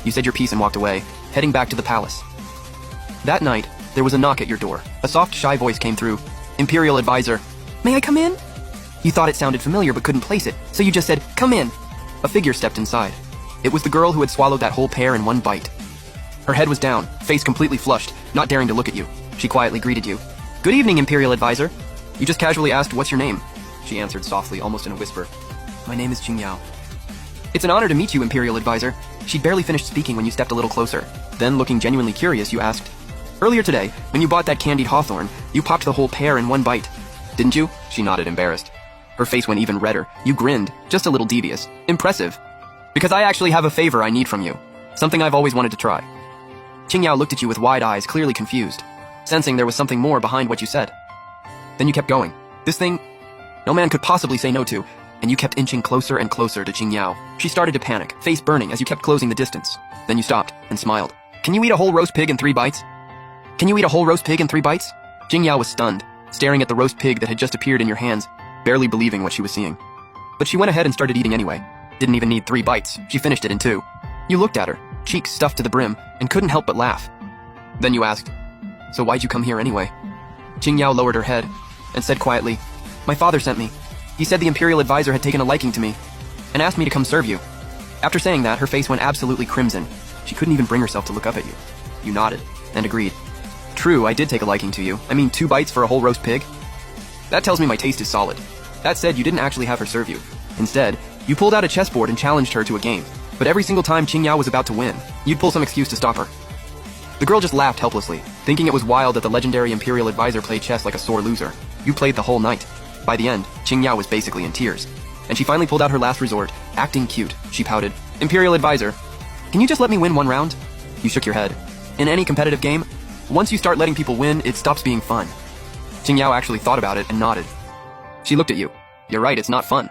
You said your piece and walked away, heading back to the palace. That night, there was a knock at your door. A soft, shy voice came through. "Imperial Advisor." "May I come in?" You thought it sounded familiar but couldn't place it, so you just said, "Come in." A figure stepped inside. It was the girl who had swallowed that whole pear in one bite. Her head was down, face completely flushed, not daring to look at you. She quietly greeted you. "Good evening, Imperial Advisor." You just casually asked, "What's your name?" She answered softly, almost in a whisper. "My name is Qingyao." "It's an honor to meet you, Imperial Advisor." She'd barely finished speaking when you stepped a little closer. Then, looking genuinely curious, you asked, "Earlier today, when you bought that candied hawthorn, you popped the whole pear in one bite, didn't you?" She nodded, embarrassed. Her face went even redder. You grinned, just a little devious. "Impressive. Because I actually have a favor I need from you. Something I've always wanted to try." Qingyao looked at you with wide eyes, clearly confused, sensing there was something more behind what you said. Then you kept going. This thing, no man could possibly say no to, and you kept inching closer and closer to Qingyao. She started to panic, face burning as you kept closing the distance. Then you stopped and smiled. "Can you eat a whole roast pig in 3 bites? Can you eat a whole roast pig in 3 bites? Qingyao was stunned, staring at the roast pig that had just appeared in your hands, barely believing what she was seeing. But she went ahead and started eating anyway. Didn't even need 3 bites. She finished it in 2. You looked at her, cheeks stuffed to the brim, and couldn't help but laugh. Then you asked, "So why'd you come here anyway?" Qingyao lowered her head and said quietly, "My father sent me. He said the Imperial Advisor had taken a liking to me and asked me to come serve you." After saying that, her face went absolutely crimson. She couldn't even bring herself to look up at you. You nodded and agreed. "True, I did take a liking to you. I mean, 2 bites for a whole roast pig? That tells me my taste is solid." That said, you didn't actually have her serve you. Instead, you pulled out a chessboard and challenged her to a game. But every single time Qingyao was about to win, you'd pull some excuse to stop her. The girl just laughed helplessly, thinking it was wild that the legendary Imperial Advisor played chess like a sore loser. You played the whole night. By the end, Qingyao was basically in tears. And she finally pulled out her last resort, acting cute. She pouted, "Imperial Advisor, can you just let me win one round?" You shook your head. In any competitive game, once you start letting people win, it stops being fun. Qingyao actually thought about it and nodded. She looked at you. You're right, it's not fun.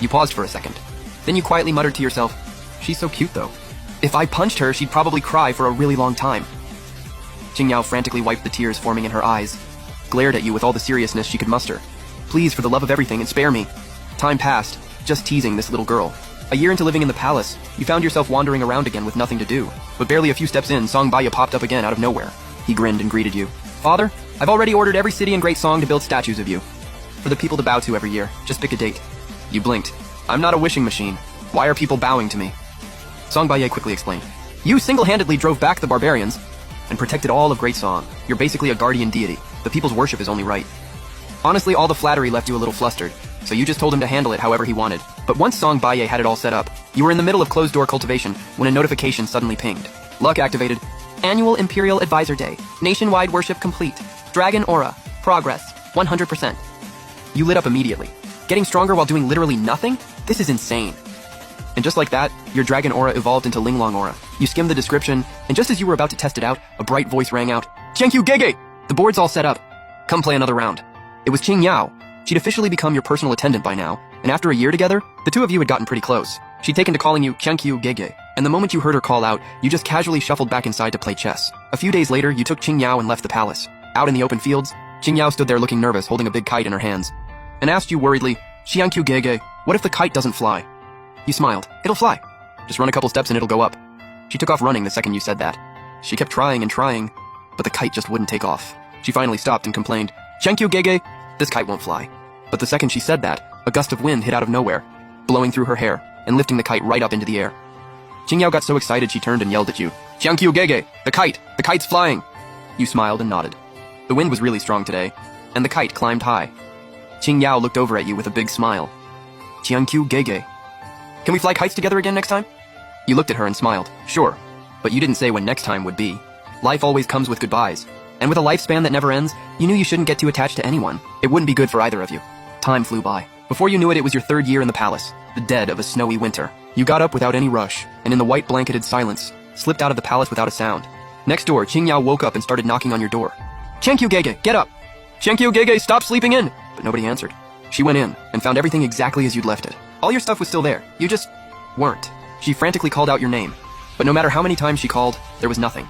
You paused for a second. Then you quietly muttered to yourself, "She's so cute though. If I punched her, she'd probably cry for a really long time." Qingyao frantically wiped the tears forming in her eyes, glared at you with all the seriousness she could muster. "Please, for the love of everything, and spare me." Time passed, just teasing this little girl. A year into living in the palace, you found yourself wandering around again with nothing to do. But barely a few steps in, Song Baya popped up again out of nowhere. He grinned and greeted you. "Father, I've already ordered every city in Great Song to build statues of you. For the people to bow to every year. Just pick a date." You blinked. "I'm not a wishing machine. Why are people bowing to me?" Song Baya quickly explained. "You single-handedly drove back the barbarians and protected all of Great Song. You're basically a guardian deity. The people's worship is only right." Honestly, all the flattery left you a little flustered, so you just told him to handle it however he wanted. But once Song Baya had it all set up, you were in the middle of closed-door cultivation when a notification suddenly pinged. Luck activated. Annual Imperial Advisor Day. Nationwide worship complete. Dragon Aura. Progress. 100%. You lit up immediately. Getting stronger while doing literally nothing? This is insane. And just like that, your Dragon Aura evolved into Linglong Aura. You skimmed the description, and just as you were about to test it out, a bright voice rang out. "Qiangqiu Gege! The board's all set up. Come play another round." It was Qingyao. She'd officially become your personal attendant by now, and after a year together, the two of you had gotten pretty close. She'd taken to calling you Qiangqiu Gege, and the moment you heard her call out, you just casually shuffled back inside to play chess. A few days later, you took Qingyao and left the palace. Out in the open fields, Qingyao stood there looking nervous, holding a big kite in her hands, and asked you worriedly, "Qiangqiu Gege, what if the kite doesn't fly?" You smiled. "It'll fly. Just run a couple steps and it'll go up." She took off running the second you said that. She kept trying and trying, but the kite just wouldn't take off. She finally stopped and complained, "Qiangqiu Gege, this kite won't fly." But the second she said that, a gust of wind hit out of nowhere, blowing through her hair and lifting the kite right up into the air. Qingyao got so excited she turned and yelled at you, "Qiangqiu Gege, the kite's flying!" You smiled and nodded. The wind was really strong today, and the kite climbed high. Qingyao looked over at you with a big smile. "Qiangqiu Gege, can we fly kites together again next time?" You looked at her and smiled. "Sure," but you didn't say when next time would be. Life always comes with goodbyes, and with a lifespan that never ends, you knew you shouldn't get too attached to anyone. It wouldn't be good for either of you. Time flew by. Before you knew it, it was your third year in the palace, the dead of a snowy winter. You got up without any rush, and in the white blanketed silence, slipped out of the palace without a sound. Next door, Qingyao woke up and started knocking on your door. "Qiangqiu Gege, get up! Qiangqiu Gege, stop sleeping in!" But nobody answered. She went in and found everything exactly as you'd left it. All your stuff was still there. You just weren't. She frantically called out your name, but no matter how many times she called, there was nothing.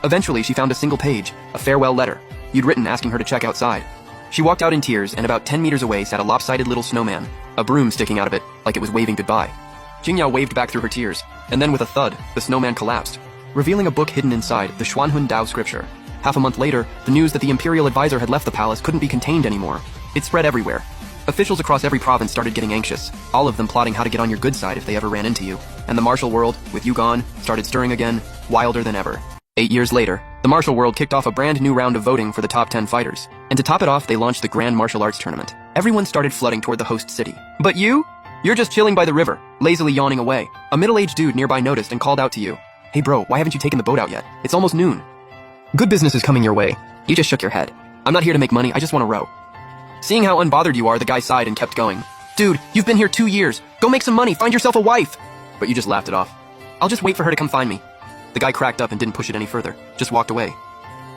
Eventually, she found a single page, a farewell letter, you'd written asking her to check outside. She walked out in tears, and about 10 meters away sat a lopsided little snowman, a broom sticking out of it like it was waving goodbye. Qingyao waved back through her tears, and then with a thud, the snowman collapsed, revealing a book hidden inside, the Xuanhun Dao scripture. Half a month later, the news that the Imperial Advisor had left the palace couldn't be contained anymore. It spread everywhere. Officials across every province started getting anxious, all of them plotting how to get on your good side if they ever ran into you. And the martial world, with you gone, started stirring again, wilder than ever. 8 years later, the martial world kicked off a brand new round of voting for the top 10 fighters. And to top it off, they launched the Grand Martial Arts Tournament. Everyone started flooding toward the host city. But you? You're just chilling by the river, lazily yawning away. A middle-aged dude nearby noticed and called out to you. "Hey bro, why haven't you taken the boat out yet? It's almost noon." "Good business is coming your way." You just shook your head. "I'm not here to make money, I just want to row." Seeing how unbothered you are, the guy sighed and kept going. "Dude, you've been here 2 years. Go make some money, find yourself a wife." But you just laughed it off. "I'll just wait for her to come find me." The guy cracked up and didn't push it any further, just walked away.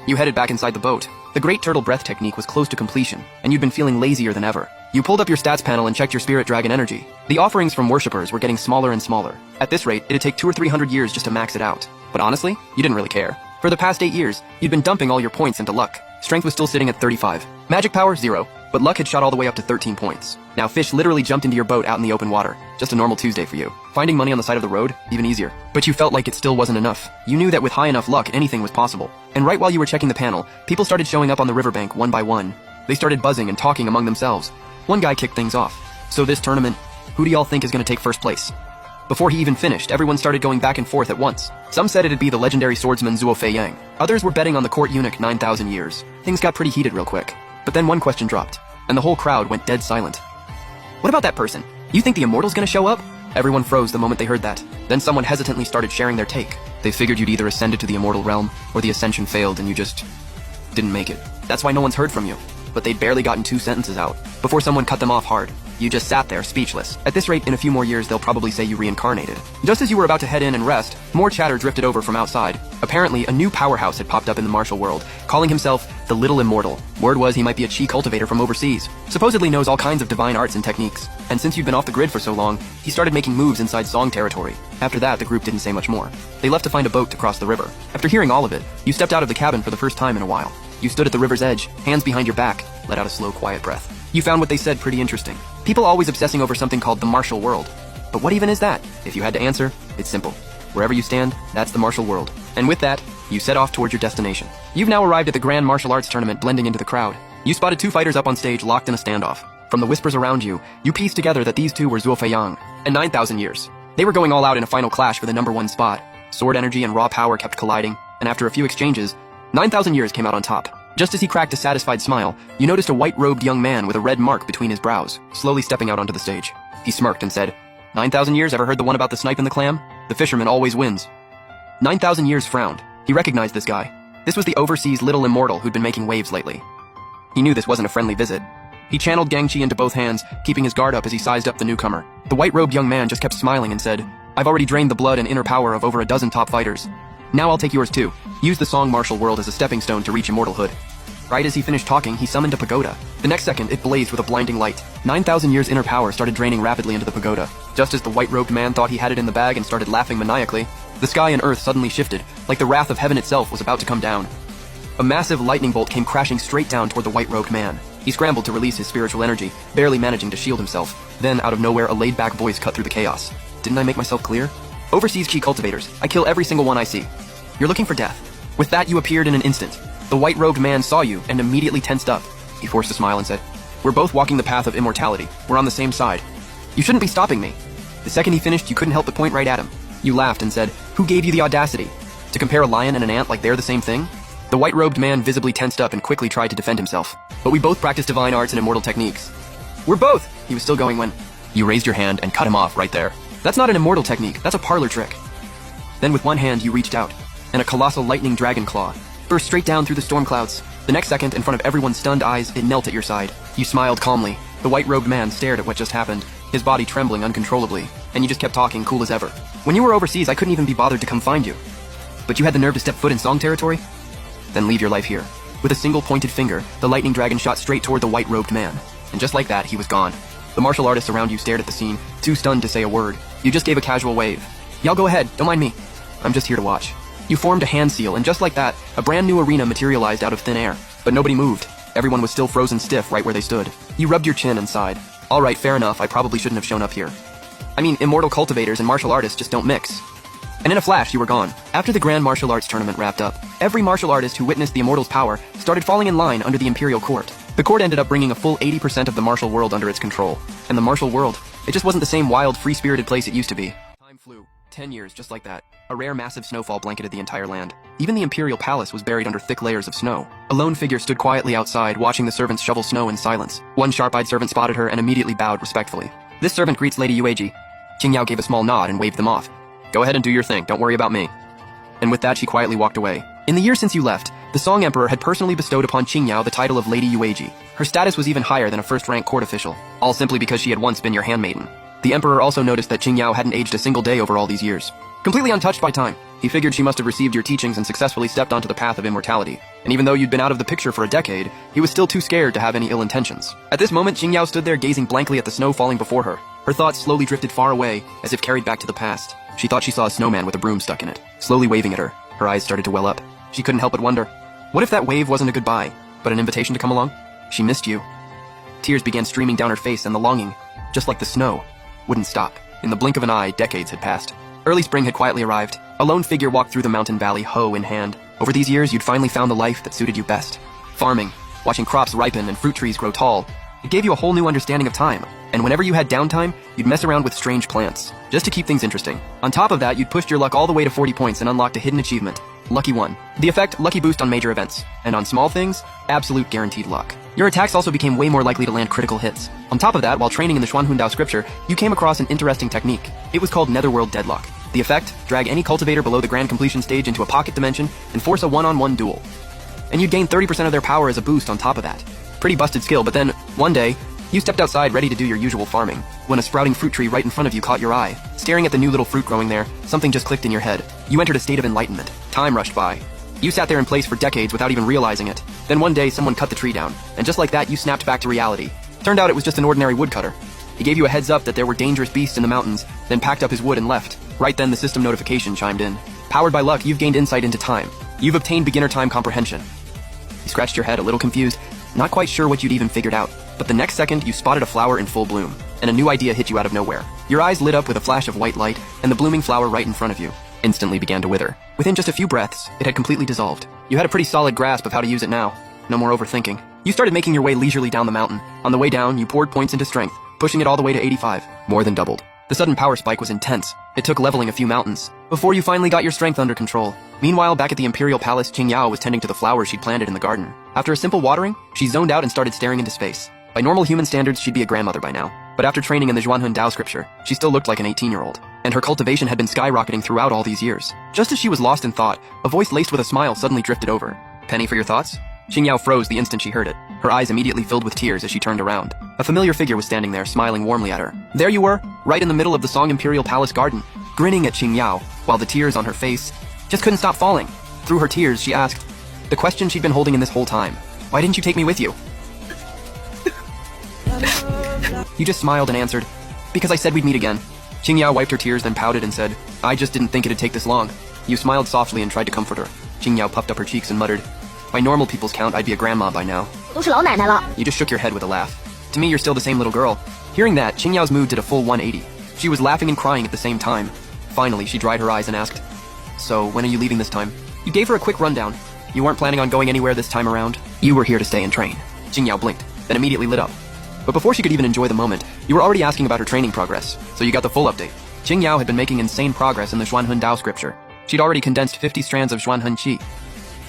You headed back inside the boat. The Great Turtle Breath technique was close to completion, and you'd been feeling lazier than ever. You pulled up your stats panel and checked your spirit dragon energy. The offerings from worshippers were getting smaller and smaller. At this rate, it'd take 200 or 300 years just to max it out. But honestly, you didn't really care. For the past 8 years, you'd been dumping all your points into luck. Strength was still sitting at 35. Magic power, 0. But luck had shot all the way up to 13 points. Now fish literally jumped into your boat out in the open water. Just a normal Tuesday for you. Finding money on the side of the road, even easier. But you felt like it still wasn't enough. You knew that with high enough luck, anything was possible. And right while you were checking the panel, people started showing up on the riverbank one by one. They started buzzing and talking among themselves. One guy kicked things off. "So this tournament, who do y'all think is gonna take first place?" Before he even finished, everyone started going back and forth at once. Some said it'd be the legendary swordsman Zuo Feiyang. Others were betting on the court eunuch 9,000 years. Things got pretty heated real quick. But then one question dropped, and the whole crowd went dead silent. "What about that person? You think the Immortal's gonna show up?" Everyone froze the moment they heard that. Then someone hesitantly started sharing their take. They figured you'd either ascended to the immortal realm, or the ascension failed and you just didn't make it. That's why no one's heard from you. But they'd barely gotten 2 sentences out before someone cut them off hard. You just sat there, speechless. At this rate, in a few more years, they'll probably say you reincarnated. Just as you were about to head in and rest, more chatter drifted over from outside. Apparently, a new powerhouse had popped up in the martial world, calling himself the Little Immortal. Word was he might be a chi cultivator from overseas. Supposedly knows all kinds of divine arts and techniques. And since you'd been off the grid for so long, he started making moves inside Song territory. After that, the group didn't say much more. They left to find a boat to cross the river. After hearing all of it, you stepped out of the cabin for the first time in a while. You stood at the river's edge, hands behind your back, let out a slow, quiet breath. You found what they said pretty interesting. People always obsessing over something called the martial world. But what even is that? If you had to answer, it's simple. Wherever you stand, that's the martial world. And with that, you set off towards your destination. You've now arrived at the Grand Martial Arts Tournament, blending into the crowd. You spotted 2 fighters up on stage, locked in a standoff. From the whispers around you, you pieced together that these 2 were Zhuo Feiyang and 9,000 years. They were going all out in a final clash for the #1 spot. Sword energy and raw power kept colliding, and after a few exchanges, 9,000 years came out on top. Just as he cracked a satisfied smile, you noticed a white-robed young man with a red mark between his brows, slowly stepping out onto the stage. He smirked and said, 9,000 years, ever heard the one about the snipe and the clam? The fisherman always wins. 9,000 years frowned. He recognized this guy. This was the overseas Little Immortal who'd been making waves lately. He knew this wasn't a friendly visit. He channeled Gangchi into both hands, keeping his guard up as he sized up the newcomer. The white-robed young man just kept smiling and said, I've already drained the blood and inner power of over a dozen top fighters. Now I'll take yours too. Use the Song martial world as a stepping stone to reach immortalhood. Right as he finished talking, he summoned a pagoda. The next second, it blazed with a blinding light. 9,000 years inner power started draining rapidly into the pagoda. Just as the white-robed man thought he had it in the bag and started laughing maniacally, the sky and earth suddenly shifted, like the wrath of heaven itself was about to come down. A massive lightning bolt came crashing straight down toward the white-robed man. He scrambled to release his spiritual energy, barely managing to shield himself. Then, out of nowhere, a laid-back voice cut through the chaos. Didn't I make myself clear? Overseas chi cultivators. I kill every single one I see. You're looking for death. With that, you appeared in an instant. The white-robed man saw you and immediately tensed up. He forced a smile and said, We're both walking the path of immortality. We're on the same side. You shouldn't be stopping me. The second he finished, you couldn't help but point right at him. You laughed and said, Who gave you the audacity? To compare a lion and an ant like they're the same thing? The white-robed man visibly tensed up and quickly tried to defend himself. But we both practice divine arts and immortal techniques. We're both! He was still going when you raised your hand and cut him off right there. That's not an immortal technique, that's a parlor trick. Then with one hand you reached out, and a colossal lightning dragon claw burst straight down through the storm clouds. The next second, in front of everyone's stunned eyes, it knelt at your side. You smiled calmly. The white-robed man stared at what just happened, his body trembling uncontrollably, and you just kept talking cool as ever. When you were overseas, I couldn't even be bothered to come find you. But you had the nerve to step foot in Song territory? Then leave your life here. With a single pointed finger, the lightning dragon shot straight toward the white-robed man. And just like that, he was gone. The martial artists around you stared at the scene, too stunned to say a word. You just gave a casual wave. Y'all go ahead, don't mind me. I'm just here to watch. You formed a hand seal, and just like that, a brand new arena materialized out of thin air. But nobody moved. Everyone was still frozen stiff right where they stood. You rubbed your chin and sighed. Alright, fair enough, I probably shouldn't have shown up here. I mean, immortal cultivators and martial artists just don't mix. And in a flash, you were gone. After the Grand Martial Arts Tournament wrapped up, every martial artist who witnessed the Immortal's power started falling in line under the Imperial Court. The court ended up bringing a full 80% of the martial world under its control. And the martial world, it just wasn't the same wild, free-spirited place it used to be. Time flew. 10 years, just like that. A rare massive snowfall blanketed the entire land. Even the Imperial Palace was buried under thick layers of snow. A lone figure stood quietly outside, watching the servants shovel snow in silence. One sharp-eyed servant spotted her and immediately bowed respectfully. This servant greets Lady Yueji. Qingyao gave a small nod and waved them off. Go ahead and do your thing, don't worry about me. And with that, she quietly walked away. In the year since you left, the Song Emperor had personally bestowed upon Qingyao the title of Lady Yueji. Her status was even higher than a first-rank court official, all simply because she had once been your handmaiden. The Emperor also noticed that Qingyao hadn't aged a single day over all these years. Completely untouched by time, he figured she must have received your teachings and successfully stepped onto the path of immortality. And even though you'd been out of the picture for a decade, he was still too scared to have any ill intentions. At this moment, Qingyao stood there gazing blankly at the snow falling before her. Her thoughts slowly drifted far away, as if carried back to the past. She thought she saw a snowman with a broom stuck in it, slowly waving at her. Her eyes started to well up. She couldn't help but wonder, what if that wave wasn't a goodbye, but an invitation to come along? She missed you. Tears began streaming down her face, and the longing, just like the snow, wouldn't stop. In the blink of an eye, decades had passed. Early spring had quietly arrived. A lone figure walked through the mountain valley, hoe in hand. Over these years, you'd finally found the life that suited you best. Farming, watching crops ripen and fruit trees grow tall. It gave you a whole new understanding of time. And whenever you had downtime, you'd mess around with strange plants, just to keep things interesting. On top of that, you'd pushed your luck all the way to 40 points and unlocked a hidden achievement, Lucky 1. The effect, lucky boost on major events. And on small things, absolute guaranteed luck. Your attacks also became way more likely to land critical hits. On top of that, while training in the Xuanhundao scripture, you came across an interesting technique. It was called Netherworld Deadlock. The effect, drag any cultivator below the grand completion stage into a pocket dimension and force a one-on-one duel. And you'd gain 30% of their power as a boost on top of that. Pretty busted skill, but then, one day, you stepped outside ready to do your usual farming, when a sprouting fruit tree right in front of you caught your eye. Staring at the new little fruit growing there, something just clicked in your head. You entered a state of enlightenment. Time rushed by. You sat there in place for decades without even realizing it. Then one day, someone cut the tree down, and just like that, you snapped back to reality. Turned out it was just an ordinary woodcutter. He gave you a heads up that there were dangerous beasts in the mountains, then packed up his wood and left. Right then, the system notification chimed in. Powered by luck, you've gained insight into time. You've obtained beginner time comprehension. You scratched your head, a little confused, not quite sure what you'd even figured out. But the next second, you spotted a flower in full bloom, and a new idea hit you out of nowhere. Your eyes lit up with a flash of white light, and the blooming flower right in front of you instantly began to wither. Within just a few breaths, it had completely dissolved. You had a pretty solid grasp of how to use it now. No more overthinking. You started making your way leisurely down the mountain. On the way down, you poured points into strength, pushing it all the way to 85, more than doubled. The sudden power spike was intense. It took leveling a few mountains, before you finally got your strength under control. Meanwhile, back at the Imperial Palace, Qingyao was tending to the flowers she'd planted in the garden. After a simple watering, she zoned out and started staring into space. By normal human standards, she'd be a grandmother by now. But after training in the Xuanhundao scripture, she still looked like an 18-year-old. And her cultivation had been skyrocketing throughout all these years. Just as she was lost in thought, a voice laced with a smile suddenly drifted over. "Penny for your thoughts?" Qingyao froze the instant she heard it. Her eyes immediately filled with tears as she turned around. A familiar figure was standing there, smiling warmly at her. There you were, right in the middle of the Song Imperial Palace garden, grinning at Qingyao, while the tears on her face just couldn't stop falling. Through her tears, she asked the question she'd been holding in this whole time. "Why didn't you take me with you?" You just smiled and answered, "Because I said we'd meet again." Qingyao wiped her tears, then pouted and said, "I just didn't think it'd take this long." You smiled softly and tried to comfort her. Qingyao puffed up her cheeks and muttered, "By normal people's count, I'd be a grandma by now." 都是老奶奶了。 You just shook your head with a laugh. "To me, you're still the same little girl." Hearing that, Qingyao's mood did a full 180. She was laughing and crying at the same time. Finally, she dried her eyes and asked, "So, when are you leaving this time?" You gave her a quick rundown. You weren't planning on going anywhere this time around. You were here to stay and train. Qingyao blinked, then immediately lit up. But before she could even enjoy the moment, you were already asking about her training progress, so you got the full update. Qingyao had been making insane progress in the Xuanhundao scripture. She'd already condensed 50 strands of Xuanhun Qi.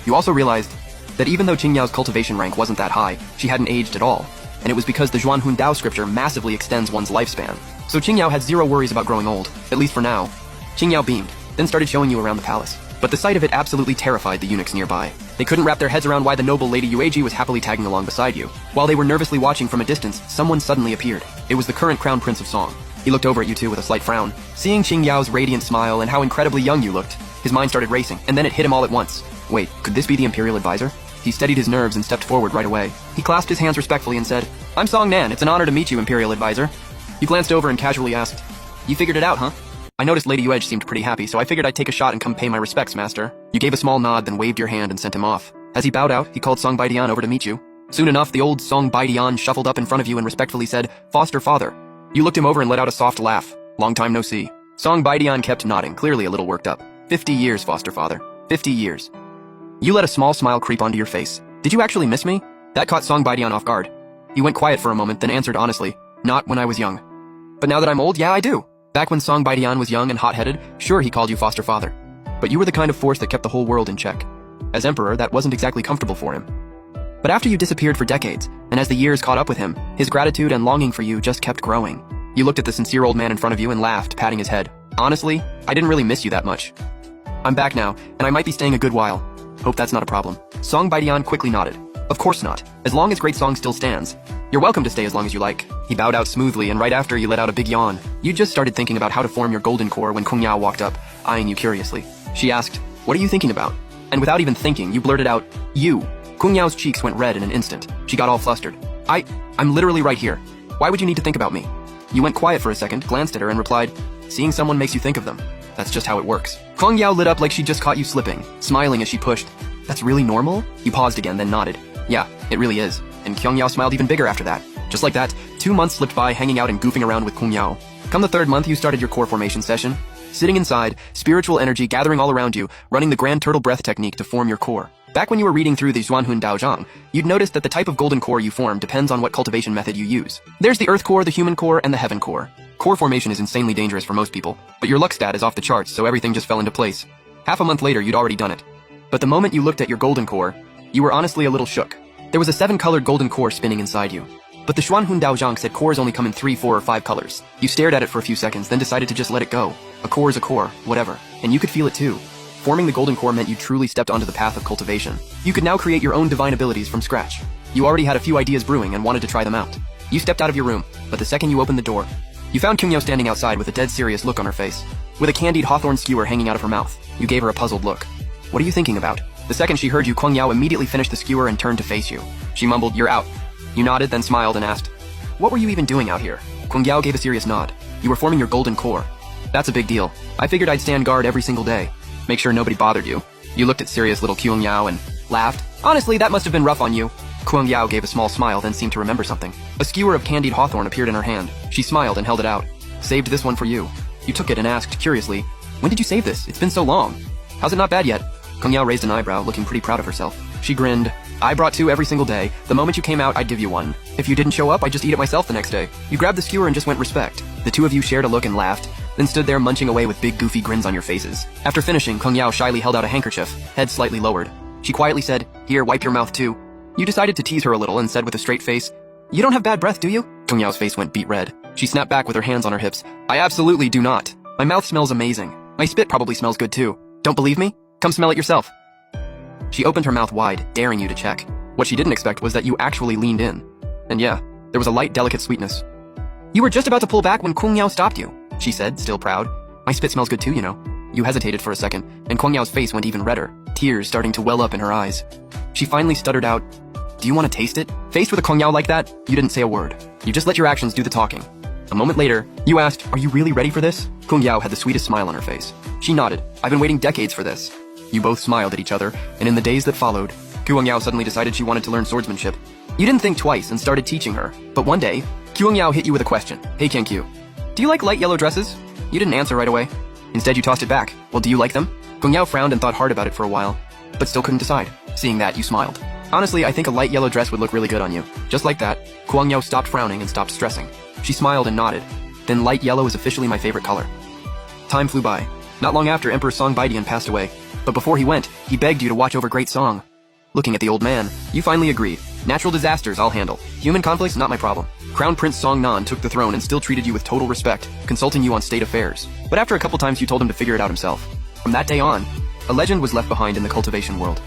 You also realized that even though Qingyao's cultivation rank wasn't that high, she hadn't aged at all, and it was because the Xuanhundao scripture massively extends one's lifespan. So Qingyao had zero worries about growing old, at least for now. Qingyao beamed, then started showing you around the palace. But the sight of it absolutely terrified the eunuchs nearby. They couldn't wrap their heads around why the noble Lady Yueji was happily tagging along beside you. While they were nervously watching from a distance, someone suddenly appeared. It was the current crown prince of Song. He looked over at you two with a slight frown. Seeing Qingyao's radiant smile and how incredibly young you looked, his mind started racing, and then it hit him all at once. Wait, could this be the Imperial Advisor? He steadied his nerves and stepped forward right away. He clasped his hands respectfully and said, "I'm Song Nan. It's an honor to meet you, Imperial Advisor." You glanced over and casually asked, "You figured it out, huh?" "I noticed Lady Yuej seemed pretty happy, so I figured I'd take a shot and come pay my respects, Master." You gave a small nod, then waved your hand and sent him off. As he bowed out, he called Song Baidian over to meet you. Soon enough, the old Song Baidian shuffled up in front of you and respectfully said, "Foster father." You looked him over and let out a soft laugh. "Long time no see." Song Baidian kept nodding, clearly a little worked up. 50 years, foster father. 50 years. You let a small smile creep onto your face. "Did you actually miss me?" That caught Song Baidian off guard. He went quiet for a moment, then answered honestly, "Not when I was young. But now that I'm old, yeah, I do." Back when Song Baidian was young and hot-headed, sure, he called you foster father. But you were the kind of force that kept the whole world in check. As emperor, that wasn't exactly comfortable for him. But after you disappeared for decades, and as the years caught up with him, his gratitude and longing for you just kept growing. You looked at the sincere old man in front of you and laughed, patting his head. "Honestly, I didn't really miss you that much. I'm back now, and I might be staying a good while. Hope that's not a problem." Song Baidian quickly nodded. "Of course not. As long as Great Song still stands. You're welcome to stay as long as you like." He bowed out smoothly, and right after, you let out a big yawn. You just started thinking about how to form your golden core when Kung Yao walked up, eyeing you curiously. She asked, "What are you thinking about?" And without even thinking, you blurted out, "You." Kung Yao's cheeks went red in an instant. She got all flustered. I'm literally right here. Why would you need to think about me?" You went quiet for a second, glanced at her, and replied, "Seeing someone makes you think of them. That's just how it works." Kung Yao lit up like she just caught you slipping, smiling as she pushed. "That's really normal?" You paused again, then nodded. "Yeah, it really is." And Kung Yao smiled even bigger after that. Just like that, 2 months slipped by hanging out and goofing around with Kung Yao. Come the 3rd month, you started your core formation session. Sitting inside, spiritual energy gathering all around you, running the Grand Turtle Breath technique to form your core. Back when you were reading through the Xuanhun Daozhang, you'd noticed that the type of golden core you form depends on what cultivation method you use. There's the Earth core, the Human core, and the Heaven core. Core formation is insanely dangerous for most people, but your luck stat is off the charts, so everything just fell into place. Half a month later, you'd already done it. But the moment you looked at your golden core, you were honestly a little shook. There was a 7-colored golden core spinning inside you. But the Xuanhun Daozhang said cores only come in 3, 4, or 5 colors. You stared at it for a few seconds, then decided to just let it go. A core is a core, whatever. And you could feel it too. Forming the golden core meant you truly stepped onto the path of cultivation. You could now create your own divine abilities from scratch. You already had a few ideas brewing and wanted to try them out. You stepped out of your room, but the second you opened the door, you found Kyungyao standing outside with a dead serious look on her face. With a candied hawthorn skewer hanging out of her mouth, you gave her a puzzled look. What are you thinking about? The second she heard you, Kyungyao immediately finished the skewer and turned to face you. She mumbled, "You're out." You nodded, then smiled and asked, "What were you even doing out here?" Kyungyao gave a serious nod. "You were forming your golden core." "That's a big deal. I figured I'd stand guard every single day. Make sure nobody bothered you." You looked at serious little Kyungyao and laughed. "Honestly, that must have been rough on you." Kyungyao gave a small smile, then seemed to remember something. A skewer of candied hawthorn appeared in her hand. She smiled and held it out. "Saved this one for you." You took it and asked, curiously, "When did you save this? It's been so long." "How's it not bad yet?" Kyungyao raised an eyebrow, looking pretty proud of herself. She grinned. "I brought 2 every single day. The moment you came out, I'd give you 1. If you didn't show up, I'd just eat it myself the next day." You grabbed the skewer and just went respect. The 2 of you shared a look and laughed, then stood there munching away with big goofy grins on your faces. After finishing, Kyungyao shyly held out a handkerchief, head slightly lowered. She quietly said, "Here, wipe your mouth too." You decided to tease her a little and said with a straight face, "You don't have bad breath, do you?" Kyungyao's face went beet red. She snapped back with her hands on her hips. "I absolutely do not. My mouth smells amazing. My spit probably smells good too. Don't believe me? Come smell it yourself." She opened her mouth wide, daring you to check. What she didn't expect was that you actually leaned in. And yeah, there was a light, delicate sweetness. "You were just about to pull back when Kyungyao stopped you," she said, still proud. "My spit smells good too, you know." You hesitated for a second, and Kyungyao's face went even redder, tears starting to well up in her eyes. She finally stuttered out, "Do you want to taste it?" Faced with a Kyungyao like that, you didn't say a word. You just let your actions do the talking. A moment later, you asked, "Are you really ready for this?" Kyungyao had the sweetest smile on her face. She nodded. "I've been waiting decades for this." You both smiled at each other, and in the days that followed, Kyungyao suddenly decided she wanted to learn swordsmanship. You didn't think twice and started teaching her, but one day, Kyungyao hit you with a question. "Hey Kyenkyu, do you like light yellow dresses?" You didn't answer right away. Instead, you tossed it back. "Well, do you like them?" Kyungyao frowned and thought hard about it for a while, but still couldn't decide. Seeing that, you smiled. "Honestly, I think a light yellow dress would look really good on you." Just like that, Kyungyao stopped frowning and stopped stressing. She smiled and nodded. "Then light yellow is officially my favorite color." Time flew by. Not long after, Emperor Song Baidian passed away. But before he went, he begged you to watch over Great Song. Looking at the old man, you finally agreed. "Natural disasters I'll handle. Human conflicts, not my problem." Crown Prince Song Nan took the throne and still treated you with total respect, consulting you on state affairs. But after a couple times you told him to figure it out himself. From that day on, a legend was left behind in the cultivation world.